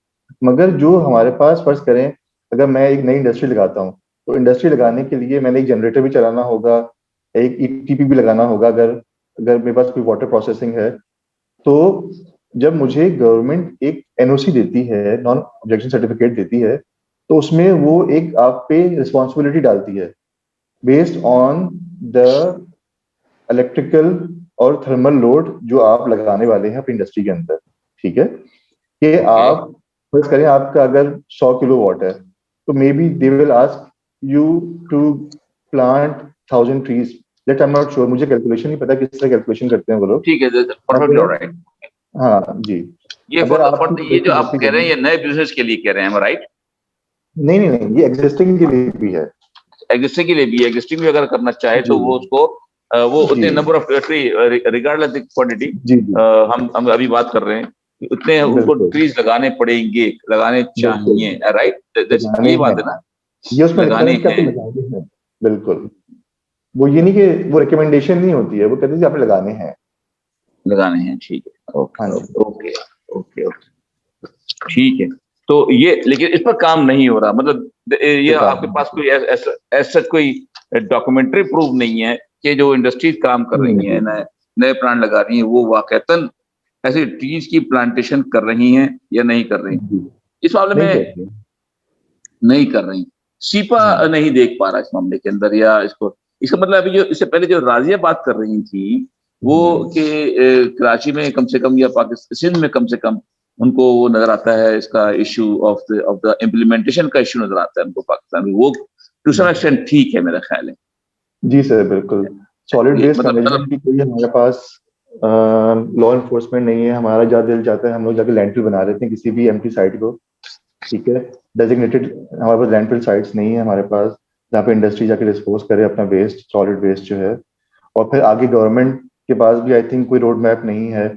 मगर जो हमारे पास फर्ज करें, अगर मैं एक नई इंडस्ट्री लगाता हूँ तो इंडस्ट्री लगाने के लिए मैंने एक जनरेटर भी चलाना होगा, एक ईटीपी भी लगाना होगा, अगर अगर मेरे पास कोई वाटर प्रोसेसिंग है तो। जब मुझे गवर्नमेंट एक एनओसी देती है, नॉन ऑब्जेक्शन सर्टिफिकेट देती है, तो उसमें वो एक आप पे रिस्पॉन्सिबिलिटी डालती है बेस्ड ऑन द इलेक्ट्रिकल और थर्मल लोड जो आप लगाने वाले हैं अपनी इंडस्ट्री के अंदर। ठीक है। कि ओके, आप फर्ज करें आपका अगर 100 किलो वाट है, तो maybe they will ask you to plant 1000 trees. That I am not sure, मुझे कैलकुलेशन नहीं पता किस तरह कैलकुलेशन करते हैं वो लोग। ठीक है, परफेक्टली अगर ऑलराइट। हाँ जी, ये अगर आपकी ये जो कैपेसिटी आप 10 कह रहे होगी। हैं ये नए बिजनेस के लिए कह रहे हैं, राइट? नहीं नहीं नहीं, ये एग्जिस्टिंग के लिए भी है। एग्जिस्टिंग के लिए भी, एग्जिस्टिंग भी अगर करना चाहे जी तो वो उसको वो जी उतने number of tree regardless the quantity, जी जी। हम अभी बात कर रहे हैं कि उतने उनको बिल्कुल ट्रीज लगाने पड़ेंगे, लगाने बिल्कुल। चाहिए, राइट? लगाने ये बात हैं, है ना, ये उसमें लिखा लगाने है कि आपको हैं, लगाने हैं। बिल्कुल। वो ये नहीं कि वो रिकमेंडेशन नहीं होती है, वो कहते हैं कि आपने लगाने हैं। लगाने हैं, ठीक है, हाँ ओके जी। ओके ओके ओके, ठीक है। तो ये लेकिन इस पर काम नहीं हो रहा, मतलब ये पे काम आपके पास कोई ऐसा कोई डॉक्यूमेंट्री प्रूफ नहीं है कि जो इंडस्ट्रीज काम कर नहीं रही हैं, नहीं नए नए प्लांट लगा रही हैं, वो वाकईतन ऐसे ट्रीज की प्लांटेशन कर रही हैं या नहीं कर रही? जी, इस मामले नहीं में कहते। नहीं कर रही। सीपा हाँ नहीं देख पा रहा इस मामले के अंदर, या इसको, इसका मतलब अभी जो इससे पहले जो राजिया बात कर रही थी वो कि कराची में कम से कम या पाकिस्तान सिंध में कम से कम उनको वो नजर आता है, इसका इशू ऑफ द इम्प्लीमेंटेशन का इशू नजर आता है उनको पाकिस्तान में। वो टू सम एक्सटेंट ठीक है मेरा ख्याल है। जी सर, बिल्कुल। सॉलिड ये वेस्ट मतलब मैनेजमेंट की कोई हमारे पास लॉ इन्फोर्समेंट नहीं है। हमारा जहाँ दिल जाता है हम लोग जाके लैंडफिल बना देते हैं किसी भी एम्प्टी साइट को। ठीक है। डेजिग्नेटेड हमारे पास लैंडफिल साइट्स नहीं है हमारे पास, जहाँ पे इंडस्ट्री जाके डिस्पोज करे अपना वेस्ट, सॉलिड वेस्ट जो है। और फिर आगे गवर्नमेंट के पास भी आई थिंक कोई रोड मैप नहीं है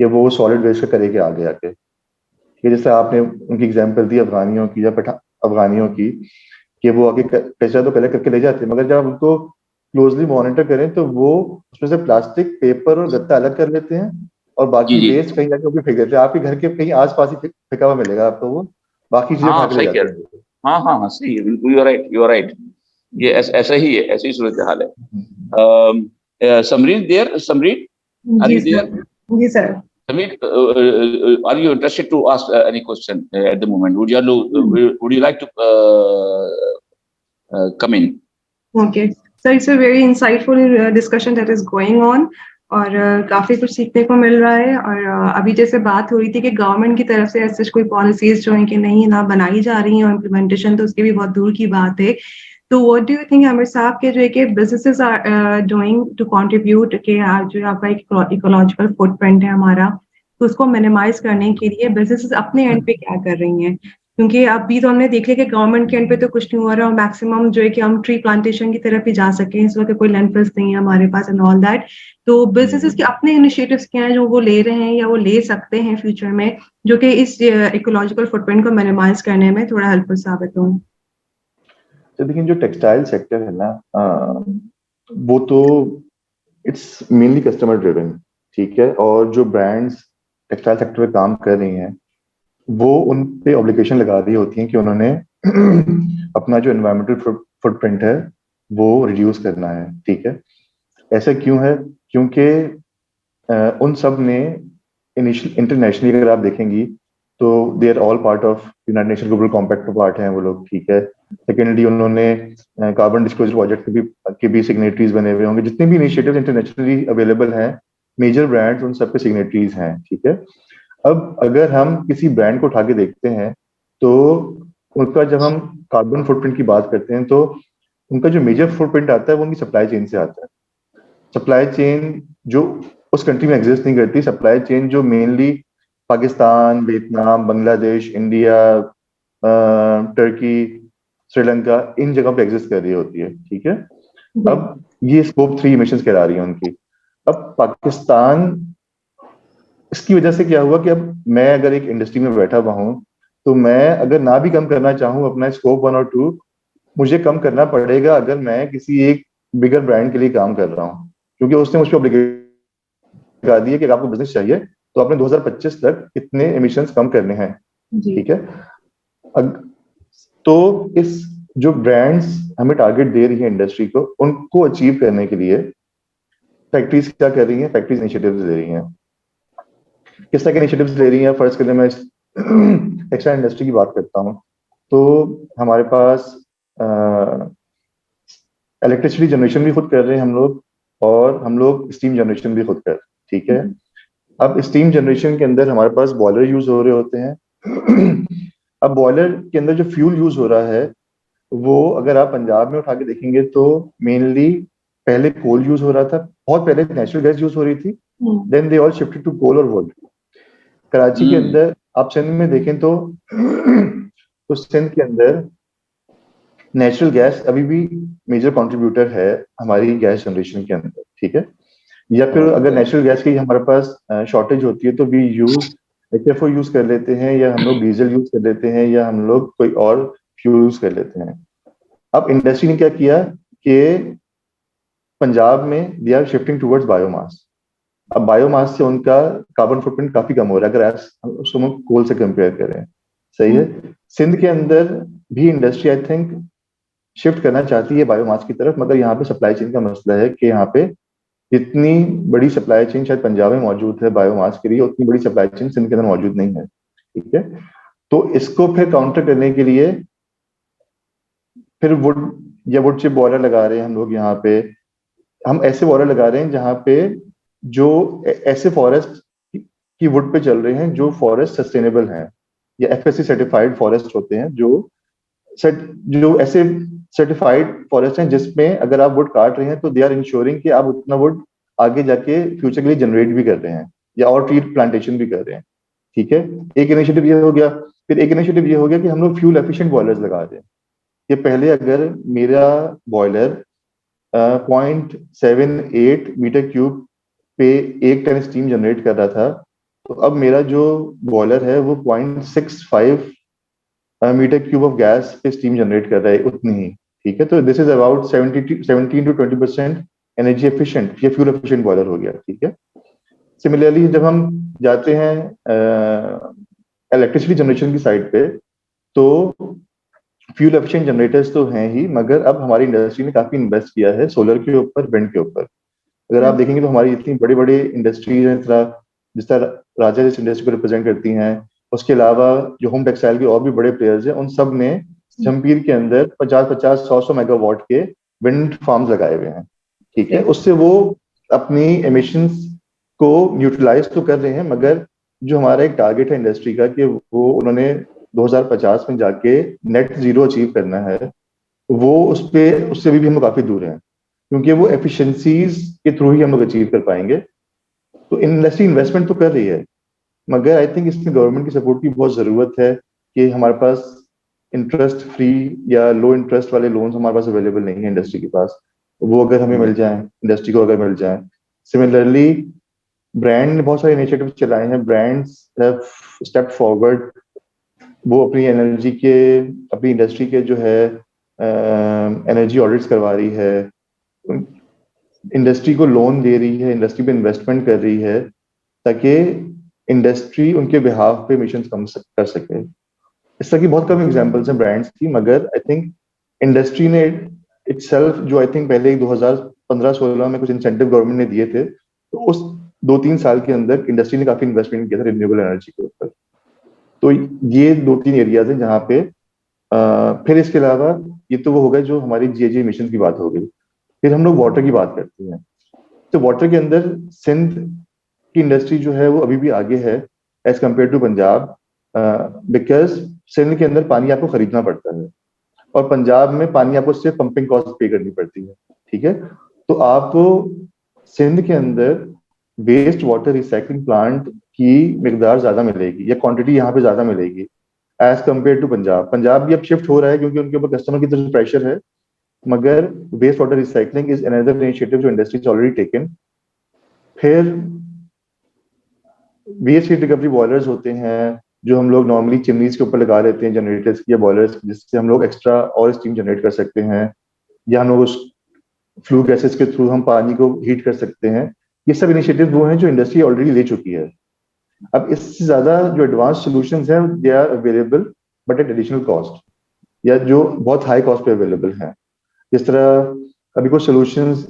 कि वो सॉलिड वेस्ट का करेगी आगे आके। कि जैसे आपने उनकी एग्जांपल दी अफगानियों की या अफगानियों की, कि वो आगे कचरा तो कलेक्ट करके ले जाते हैं, मगर जब आप उनको क्लोजली मॉनिटर करें तो वो उसमें से प्लास्टिक, पेपर और गत्ता अलग कर लेते हैं, और जी बाकी जी, वेस्ट कहीं जाके वो भी फेंक देते हैं। आपके घर के कहीं आसपास ही फेंका हुआ मिलेगा आपको वो, बाकी चीजें उठा हाँ के ले सही कह जाते रहे हैं। हैं। हाँ हाँ हाँ, सही है, बिल्कुल, you are right, you are right. ये ऐसा ही है, ऐसी ही सूरत हाल है। समरीन देयर, समरीन, आर जी यू सर। देयर? जी sir. Samir, are you interested to ask any question at the moment? Would you like to come in? Okay sir, it's a very insightful discussion that is going on, और काफी कुछ सीखने को मिल रहा है। और अभी जैसे बात हो रही थी कि गवर्नमेंट की तरफ से ऐसे कोई पॉलिसीज जो है कि नहीं ना बनाई जा रही हैं, और इम्प्लीमेंटेशन तो उसकी भी बहुत दूर की बात है। तो what do you think Aamir साहब के जो है कि businesses are doing to contribute के जो आपका एक इकोलॉजिकल फुटप्रिंट है हमारा, तो उसको मिनिमाइज करने के लिए बिजनेसेस अपने एंड पे क्या कर रही हैं? क्योंकि अभी तो हमने देख लिया कि गवर्नमेंट के एंड पे तो कुछ नहीं हो रहा, और मैक्सिमम जो है कि हम ट्री प्लांटेशन की तरफ ही जा सके, इस वक्त कोई लैंडफिल्स नहीं है हमारे पास एंड ऑल दैट। तो बिजनेसेस के अपने इनिशिएटिव्स क्या हैं जो वो ले रहे हैं या वो ले सकते हैं फ्यूचर में, जो कि इस इकोलॉजिकल फुटप्रिंट को मिनिमाइज करने में थोड़ा हेल्पफुल साबित हो? तो देखिए, जो टेक्सटाइल सेक्टर है ना, वो तो इट्स मेनली कस्टमर ड्रिवन। ठीक है। और जो ब्रांड्स टेक्सटाइल सेक्टर में काम कर रही हैं वो उन पे ऑब्लिगेशन लगा दी होती है कि उन्होंने अपना जो एनवायरमेंटल फुटप्रिंट है वो रिड्यूस करना है। ठीक है। ऐसा क्यों है? क्योंकि उन सब ने इंटरनेशनली अगर आप देखेंगी तो they are all part of United Nation Global Compact का पार्ट हैं वो लोग, ठीक है। सेकेंडली उन्होंने कार्बन डिस्क्लोजर प्रोजेक्ट के भी सिग्नेटरीज बने हुए होंगे। जितने भी इनिशिएटिव इंटरनेशनली अवेलेबल हैं, मेजर ब्रांड्स उन सब पे सिग्नेटरीज हैं, ठीक है। अब अगर हम किसी ब्रांड को उठा के देखते हैं तो उनका, जब हम कार्बन फुटप्रिंट की बात करते हैं, तो उनका जो मेजर फुटप्रिंट आता है वो उनकी सप्लाई चेन से आता है। सप्लाई चेन जो उस कंट्री में एग्जिस्ट नहीं करती, सप्लाई चेन जो mainly Pakistan, Vietnam, Bangladesh, India, Turkey, Sri Lanka, इन जगह पे एग्जिस्ट कर रही होती है, ठीक है। अब ये स्कोप 3 इमिशंस करा रही है उनकी। अब पाकिस्तान, इसकी वजह से क्या हुआ कि अब मैं अगर एक इंडस्ट्री में बैठा हुआ हूं, तो मैं अगर ना भी कम करना चाहूं अपना स्कोप 1 और 2, मुझे कम करना पड़ेगा अगर मैं किसी एक बिगर ब्रांड के लिए काम कर रहा हूं, क्योंकि उसने मुझ पर ऑब्लिगेशन लगा दी है कि अगर आपको बिजनेस चाहिए तो आपने 2025 तक इतने एमिशंस कम करने हैं, ठीक है। तो इस जो ब्रांड्स हमें टारगेट दे रही है इंडस्ट्री को, उनको अचीव करने के लिए फैक्ट्रीज क्या कर रही हैं? फैक्ट्रीज इनिशिएटिव्स ले रही हैं। किस तरह के इनिशिएटिव्स ले रही हैं? फर्स्ट के लिए मैं टेक्सटाइल इंडस्ट्री की बात करता हूँ, तो हमारे पास इलेक्ट्रिसिटी जनरेशन भी खुद कर रहे हैं हम लोग, और हम लोग स्टीम जनरेशन भी खुद कर रहे हैं, ठीक है। अब स्टीम जनरेशन के अंदर हमारे पास बॉयलर यूज हो रहे होते हैं। अब बॉयलर के अंदर जो फ्यूल यूज हो रहा है, वो अगर आप पंजाब में उठा के देखेंगे तो मेनली पहले कोल यूज हो रहा था, बहुत पहले नेचुरल गैस यूज हो रही थी, then they all shifted to coal और वुड। कराची के अंदर आप सिंध में देखें तो सिंध के अंदर नेचुरल गैस अभी भी मेजर कंट्रीब्यूटर है हमारी गैस जनरेशन के अंदर, ठीक है। या फिर अगर नेचुरल गैस की हमारे पास शॉर्टेज होती है तो वी यूज HFO यूज कर लेते हैं, या हम लोग डीजल यूज कर लेते हैं, या हम लोग कोई और फ्यूल यूज कर लेते हैं। अब इंडस्ट्री ने क्या किया कि पंजाब में they are shifting towards biomass. अब बायोमास से उनका कार्बन फुटप्रिंट काफी कम हो रहा है अगर आप उसको हम कोल से कंपेयर करें, सही है। सिंध के अंदर भी इंडस्ट्री आई थिंक शिफ्ट करना चाहती है बायोमास की तरफ, मगर यहाँ पे सप्लाई चेन का मसला है कि यहाँ पे जितनी बड़ी सप्लाई चेन शायद पंजाब में मौजूद है बायोमास के लिए, उतनी बड़ी सप्लाई चेन सिंध के अंदर मौजूद नहीं है, ठीक है। तो इसको फिर काउंटर करने के लिए फिर वुड या वुड चिप बॉयलर लगा रहे हैं हम लोग यहाँ पे। हम ऐसे बॉयलर लगा रहे हैं जहाँ पे जो ऐसे फॉरेस्ट की वुड पे चल रहे हैं जो फॉरेस्ट सस्टेनेबल हैं, या FSC सर्टिफाइड फॉरेस्ट होते हैं, जो ऐसे सर्टिफाइड फॉरेस्ट हैं जिसमें अगर आप वुड काट रहे हैं तो दे आर इंश्योरिंग कि आप उतना वुड आगे जाके फ्यूचर के लिए जनरेट भी कर रहे हैं, या और ट्री प्लांटेशन भी कर रहे हैं, ठीक है। एक इनिशिएटिव ये हो गया। फिर एक इनिशिएटिव ये हो गया कि हम लोग फ्यूल एफिशिएंट बॉयलर्स लगा दें। ये पहले अगर मेरा बॉयलर 0.78 मीटर क्यूब पे 1 टन स्टीम जनरेट कर रहा था, तो अब मेरा जो बॉयलर है वो 0.65 मीटर क्यूब ऑफ गैस पे स्टीम जनरेट कर रहा है, उतनी ही, ठीक है। तो this is about 17 to 20% energy efficient, ये फ्यूल एफिशिएंट बॉयलर हो गया, ठीक है। सिमिलरली जब हम जाते हैं इलेक्ट्रिसिटी जनरेशन की साइड पे, तो फ्यूल एफिशिएंट जनरेटर्स तो हैं ही, मगर अब हमारी इंडस्ट्री ने काफी इन्वेस्ट किया है सोलर के ऊपर, विंड के ऊपर। अगर आप देखेंगे तो हमारी इतनी बड़ी बड़ी इंडस्ट्रीज हैं, जिस तरह राजा जिस इंडस्ट्री को रिप्रेजेंट करती हैं, उसके अलावा जो होम टेक्सटाइल के और भी बड़े प्लेयर्स हैं, उन सब ने जमपीर के अंदर 50-50, 100-100 मेगावाट के विंड फार्म्स लगाए हुए हैं, ठीक है। उससे वो अपनी एमिशंस को न्यूट्रलाइज तो कर रहे हैं, मगर जो हमारा एक टारगेट है इंडस्ट्री का कि वो उन्होंने 2050 में जाके नेट जीरो अचीव करना है, वो उससे भी हम लोग काफी दूर हैं, क्योंकि वो एफिशिएंसीज के थ्रू ही हम लोग अचीव कर पाएंगे। तो इंडस्ट्री इन्वेस्टमेंट तो कर रही है, मगर आई थिंक इसमें गवर्नमेंट की सपोर्ट की बहुत जरूरत है कि हमारे पास इंटरेस्ट फ्री या लो इंटरेस्ट वाले लोन्स हमारे पास अवेलेबल नहीं है इंडस्ट्री के पास, वो अगर हमें मिल जाए, इंडस्ट्री को अगर मिल जाए। सिमिलरली ब्रांड ने बहुत सारे इनिशिएटिव चलाए हैं, ब्रांड्स हैव स्टेप फॉरवर्ड, वो अपनी इंडस्ट्री के जो है एनर्जी ऑडिट्स करवा रही है, इंडस्ट्री को लोन दे रही है, इंडस्ट्री पे इन्वेस्टमेंट कर रही है, ताकि इंडस्ट्री उनके बिहाफ पे मिशन कम कर सके। इस तरह की बहुत कम एग्जांपल्स हैं ब्रांड्स की, मगर आई थिंक इंडस्ट्री ने इटसेल्फ, जो आई थिंक पहले 2015-16 में कुछ इंसेंटिव गवर्नमेंट ने दिए थे, तो उस 2-3 साल के अंदर इंडस्ट्री ने काफी इन्वेस्टमेंट किया था रिन्यूएबल एनर्जी के ऊपर। तो ये 2-3 एरियाज हैं जहाँ पे फिर इसके अलावा ये तो वो हो गया जो हमारी जीएजी मिशन की बात हो गई। फिर हम लोग वाटर की बात करते हैं। तो वाटर के अंदर सिंध की इंडस्ट्री जो है वो अभी भी आगे है as compare to Punjab, because Sindh के अंदर पानी आपको खरीदना पड़ता है और पंजाब में पानी आपको सिर्फ पंपिंग कॉस्ट पे करनी पड़ती है। ठीक है, तो आपको सिंध के अंदर वेस्ट वाटर रिसाइकलिंग प्लांट की मिकदार ज्यादा मिलेगी या क्वांटिटी यहाँ पे ज्यादा मिलेगी as compare to Punjab. Punjab भी अब शिफ्ट हो रहा है क्योंकि उनके ऊपर कस्टमर की तरफ प्रेशर है, मगर waste water recycling is another initiative जो इंडस्ट्री ऑलरेडी टेकन। फिर वेस्ट हीट रिकवरी बॉयलर्स होते हैं जो हम लोग नॉर्मली चिमनीज के ऊपर लगा लेते हैं जनरेटर्स या बॉयलर्स, जिससे हम लोग एक्स्ट्रा और स्टीम जनरेट कर सकते हैं, या हम लोग उस फ्लू गैसेस के थ्रू हम पानी को हीट कर सकते हैं। ये सब इनिशिएटिव वो हैं जो इंडस्ट्री ऑलरेडी ले चुकी है। अब इससे ज्यादा जो एडवांस सॉल्यूशंस हैं they are available but at additional cost, या जो बहुत हाई कॉस्ट पे अवेलेबल हैं। जिस तरह अभी कुछ सॉल्यूशंस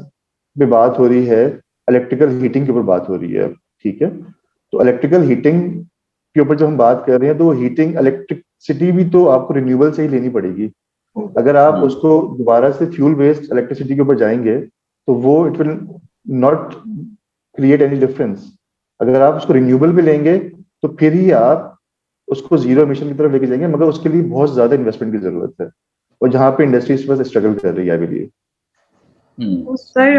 पे बात हो रही है, इलेक्ट्रिकल हीटिंग के ऊपर बात हो रही है। ठीक है, तो इलेक्ट्रिकल हीटिंग के ऊपर जब हम बात कर रहे हैं तो हीटिंग इलेक्ट्रिसिटी भी तो आपको रिन्यूएबल से ही लेनी पड़ेगी। अगर आप उसको दोबारा से फ्यूल बेस्ड इलेक्ट्रिसिटी के ऊपर जाएंगे तो वो it will not create any difference. अगर आप उसको रिन्यूएबल पे लेंगे तो फिर ही आप उसको जीरो एमिशन की तरफ लेके जाएंगे, मगर उसके लिए बहुत ज्यादा इन्वेस्टमेंट की जरूरत है और जहाँ पे इंडस्ट्री इस वक्त स्ट्रगल कर रही है अभी लिए। तो सर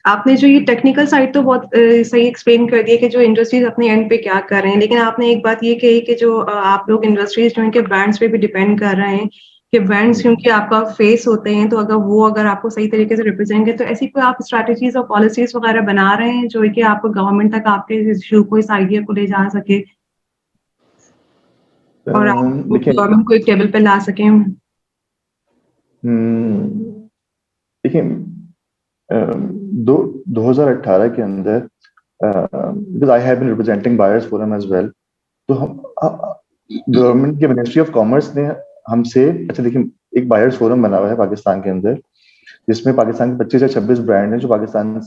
आपने जो ये टेक्निकल साइड तो बहुत सही एक्सप्लेन कर दिया कि जो इंडस्ट्रीज अपने एंड पे क्या कर रहे हैं, लेकिन आपने एक बात ये कही कि जो आप लोग इंडस्ट्रीज जो इनके ब्रांड्स पे भी डिपेंड कर रहे हैं कि ब्रांड्स क्योंकि आपका फेस होते हैं, तो अगर आपको सही तरीके से रिप्रेजेंट करें, तो ऐसी कोई आप स्ट्रैटेजीज और पॉलिसीज वगैरह बना रहे हैं जो कि आपको गवर्नमेंट तक आपके इस इशू को, इस आइडिया को ले जा सके और आप देखिए गवर्नमेंट को एक टेबल पे ला सकें? देखिए 2018 के अंदर because I have been representing buyers forum as well, तो हम गवर्नमेंट के मिनिस्ट्री ऑफ कॉमर्स ने हमसे, अच्छा देखिए एक बायर्स फोरम बना हुआ है पाकिस्तान के अंदर जिसमें पाकिस्तान के 25 या 26 ब्रांड हैं जो पाकिस्तान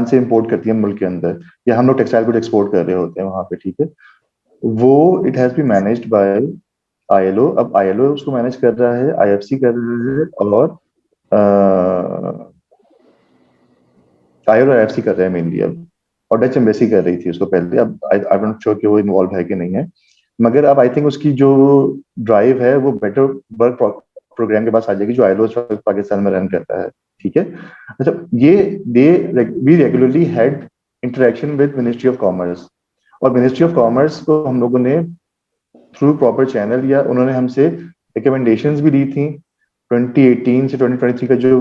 से इंपोर्ट करती है मुल्क के अंदर, या हम लोग टेक्सटाइल गुड एक्सपोर्ट कर रहे होते हैं वहां पे। ठीक है, वो it has be managed by ILO. अब आईएलओ उसको मैनेज कर रहा है, आईएफसी कर रहा है और आईएलओ और आईएफसी कर रहे हैं मेनली अब, और डच एम्बेसी कर रही थी उसको पहले। अब आई एम नॉट श्योर कि वो इन्वॉल्व है कि नहीं है, मगर अब आई थिंक उसकी जो ड्राइव है वो बेटर वर्क प्रोग्राम के पास आ जाएगी जो आईएलओ पाकिस्तान में रन करता है। ठीक है, अच्छा ये we regularly had interaction with ministry of commerce, और मिनिस्ट्री ऑफ कॉमर्स को हम लोगों ने थ्रू प्रॉपर चैनल, या उन्होंने हमसे रिकमेंडेशंस भी दी थी 2018 से 2023 का जो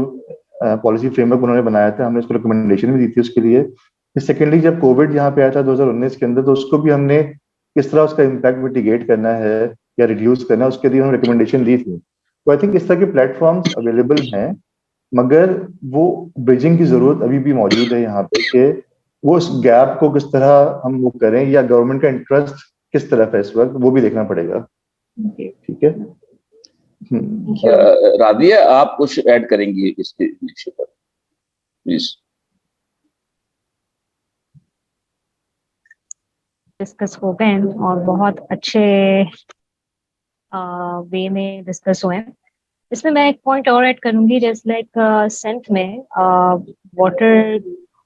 पॉलिसी फ्रेमवर्क उन्होंने बनाया था, हमने उसको रिकमेंडेशन भी दी थी उसके लिए। फिर सेकेंडली जब कोविड यहाँ पे आया था 2019 के अंदर, तो उसको भी हमने किस तरह उसका इम्पैक्ट मिटिगेट करना है या रिड्यूस करना है उसके लिए हम रिकमेंडेशन दी थी। तो आई थिंक इस तरह के प्लेटफॉर्म्स अवेलेबल हैं, मगर वो ब्रिजिंग की जरूरत अभी भी मौजूद है यहाँ पे कि वो उस गैप को किस तरह हम वो करें, या गवर्नमेंट का इंटरेस्ट किस तरफ है इस वक्त, वो भी देखना पड़ेगा। ठीक है, राबिया आप कुछ ऐड करेंगी इसके विषय पर प्लीज? डिस्कस हो गए हैं और बहुत अच्छे वे में डिस्कस हुए हैं। इसमें मैं एक पॉइंट और ऐड करूंगी, जैसे लाइक सेंट में वाटर,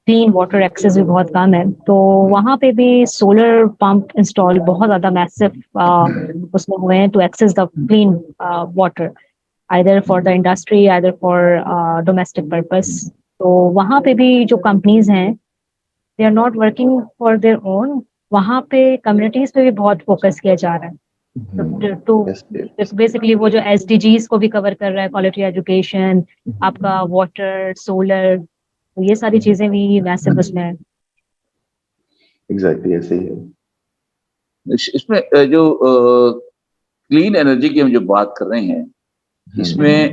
क्लीन वाटर एक्सेस भी बहुत कम है, तो वहाँ पे भी सोलर पंप इंस्टॉल बहुत ज्यादा मैसिव उसमें हुए हैं to access the clean water, either for the industry either for domestic purpose. तो वहाँ पे भी जो कंपनीज हैं they are not working for their own, वहाँ पे कम्युनिटीज पे भी बहुत फोकस किया जा रहा है। तो बेसिकली वो जो SDGs को भी कवर कर रहा है, क्वालिटी एजुकेशन, आपका वाटर, सोलर, तो ये सारी चीजें भी मैसिव उसमें है। एग्जैक्टली ऐसे ही है। इसमें जो क्लीन एनर्जी की हम जो बात कर रहे हैं, इसमें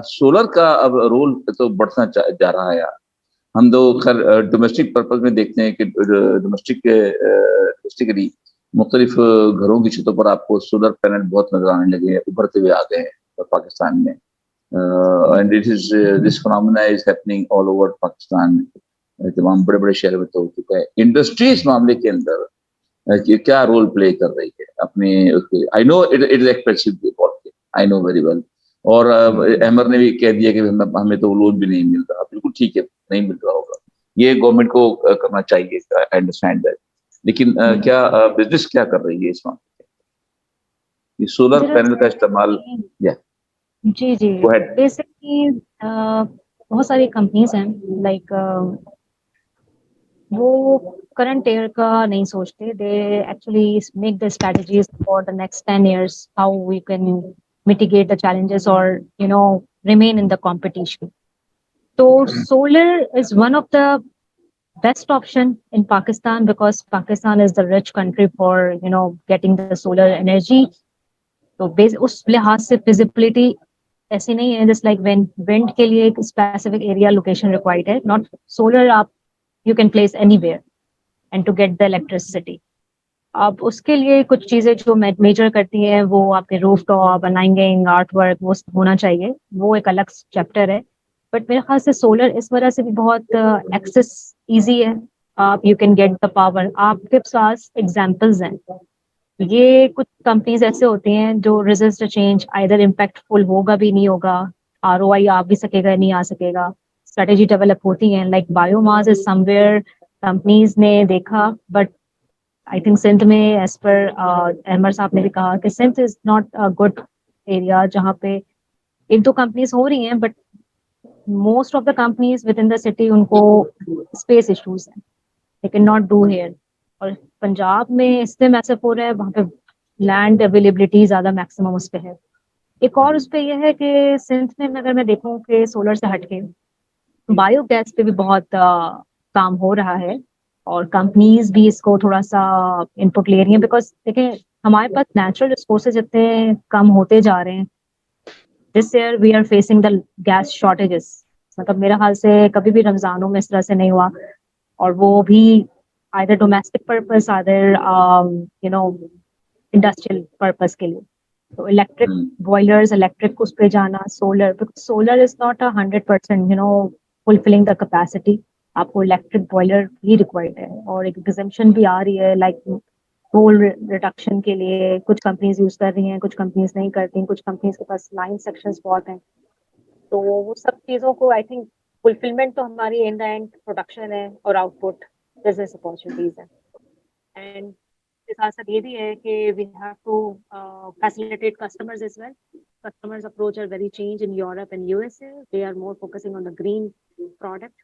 सोलर का अब रोल तो बढ़ता जा रहा है। हम तो खैर डोमेस्टिक पर्पज में देखते हैं कि डोमेस्टिकली मुख्तलिफ घरों की छतों पर आपको सोलर पैनल बहुत नजर आने लगे हैं, उभरते हुए आ गए हैं पाकिस्तान में। And this phenomena is happening all over Pakistan, तमाम बड़े बड़े शहरों में तो हो चुका है। इंडस्ट्री इस मामले के अंदर कि क्या रोल प्ले कर रही है अपने उसके। I know it is expensive, I know very well. और अहमद ने भी कह दिया कि हमें तो लोन भी नहीं मिल रहा। बिल्कुल ठीक है, नहीं मिल रहा होगा, ये गवर्नमेंट को करना चाहिए, आई अंडरस्टैंड दैट। लेकिन क्या बिजनेस क्या कर रही है इस मामले में, सोलर मुझे पैनल लगता का है इस्तेमाल? कि या जी जी, गो अहेड। बेसिकली बहुत सारी कंपनीज हैं, लाइक वो करंट ईयर का नहीं सोचते, they actually make the strategies for the next 10 years, how we can mitigate the challenges और remain in the competition. So solar is one of the best option in Pakistan because Pakistan is the rich country for getting the solar energy. तो बेस उस लिहाज से फिजिबिलिटी ऐसी नहीं है, जस्ट लाइक विंड के लिए एक स्पेसिफिक एरिया लोकेशन रिक्वायर्ड है, नॉट सोलर। आप you can place anywhere and to get the electricity. अब उसके लिए कुछ चीजें जो मेजर करती हैं, वो आपके रूफ टॉप, अलाइंगिंग, आर्ट वर्क, वो होना चाहिए, वो एक अलग चैप्टर है। बट मेरे ख्याल से सोलर इस वजह से भी बहुत एक्सेस इजी है। आप you can get the power, आपके पास एग्जाम्पल्स हैं। ये कुछ कंपनीज ऐसे होती हैं जो रेजिस्ट चेंज, आइदर इम्पैक्टफुल होगा भी नहीं होगा, आरओआई आ भी सकेगा नहीं आ सकेगा, स्ट्रेटेजी डेवलप होती हैं, like biomass is somewhere companies ने देखा। बट आई थिंक सिंध में, एज पर अहमद साहब ने भी कहा कि Sindh is not a good area, जहाँ पे एक दो कंपनीज हो रही हैं, but most of the companies within the city उनको स्पेस इश्यूज हैं, they can not do here. और पंजाब में इसलिए मैसेव हो रहा है, वहाँ पे लैंड अवेलेबिलिटी ज्यादा मैक्सिमम उस पे है। एक और उस पे ये है कि सिंध में अगर मैं देखूं कि सोलर से हटके बायोगैस पे भी बहुत काम हो रहा है, और कंपनीज भी इसको थोड़ा सा इनपुट ले रही हैं, बिकॉज देखें हमारे पास नेचुरल रिसोर्सेज इतने कम होते जा रहे हैं। This year we are facing the gas shortages, मतलब मेरे ख्याल से कभी भी रमजानों में इस तरह से नहीं हुआ, और वो भी either domestic purpose, either industrial purpose के लिए। तो इलेक्ट्रिक बॉयलर्स, इलेक्ट्रिक उस पे जाना, solar is not 100% fulfilling the capacity. आपको इलेक्ट्रिक बॉयलर भी रिक्वायर्ड है, और एक एग्जेम्पशन भी आ रही है, लाइक कोल रिडक्शन के लिए कुछ कंपनीज यूज कर रही हैं, कुछ कंपनीज नहीं करती, कुछ कंपनीज के पास लाइन सेक्शंस बहुत हैं। तो वो सब चीजों को आई थिंक फुलफिलमेंट तो हमारी इन द एंड प्रोडक्शन है और आउटपुट बिजनेस अपॉर्चुनिटीज है। एंड साथ साथ ये भी है कि we have to facilitate customers as well. Customers approach are very changed in Europe and USA. They are more focusing on the green product.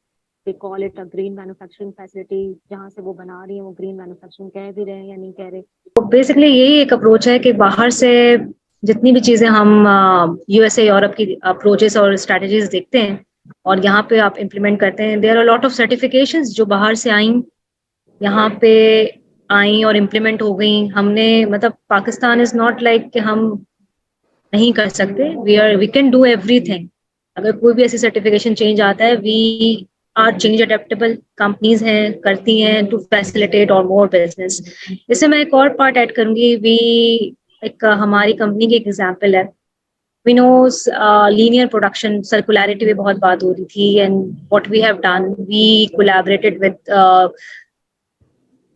They call it a green manufacturing facility. जहाँ से वो बना रही है वो green manufacturing कह भी रहे हैं या नहीं कह रहे। तो बेसिकली यही एक अप्रोच है कि बाहर से जितनी भी चीजें हम यूएसए यूरोप की अप्रोचेस और स्ट्रेटजीज देखते हैं और यहाँ पे आप इम्प्लीमेंट करते हैं, there are lot of certifications जो बाहर से आई, यहाँ पे आई और इम्प्लीमेंट हो गई। हमने मतलब पाकिस्तान इज नॉट लाइक कि हम नहीं कर सकते, वी कैन डू एवरीथिंग। अगर कोई भी ऐसी सर्टिफिकेशन चेंज आता है, we are change adaptable companies हैं, करती हैं टू फैसिलिटेट और मोर बिजनेस। इससे मैं एक और पार्ट ऐड करूंगी, वी एक हमारी कंपनी की एग्जांपल है, we know linear production circularity पे बहुत बात हो रही थी, and what we have done, we collaborated with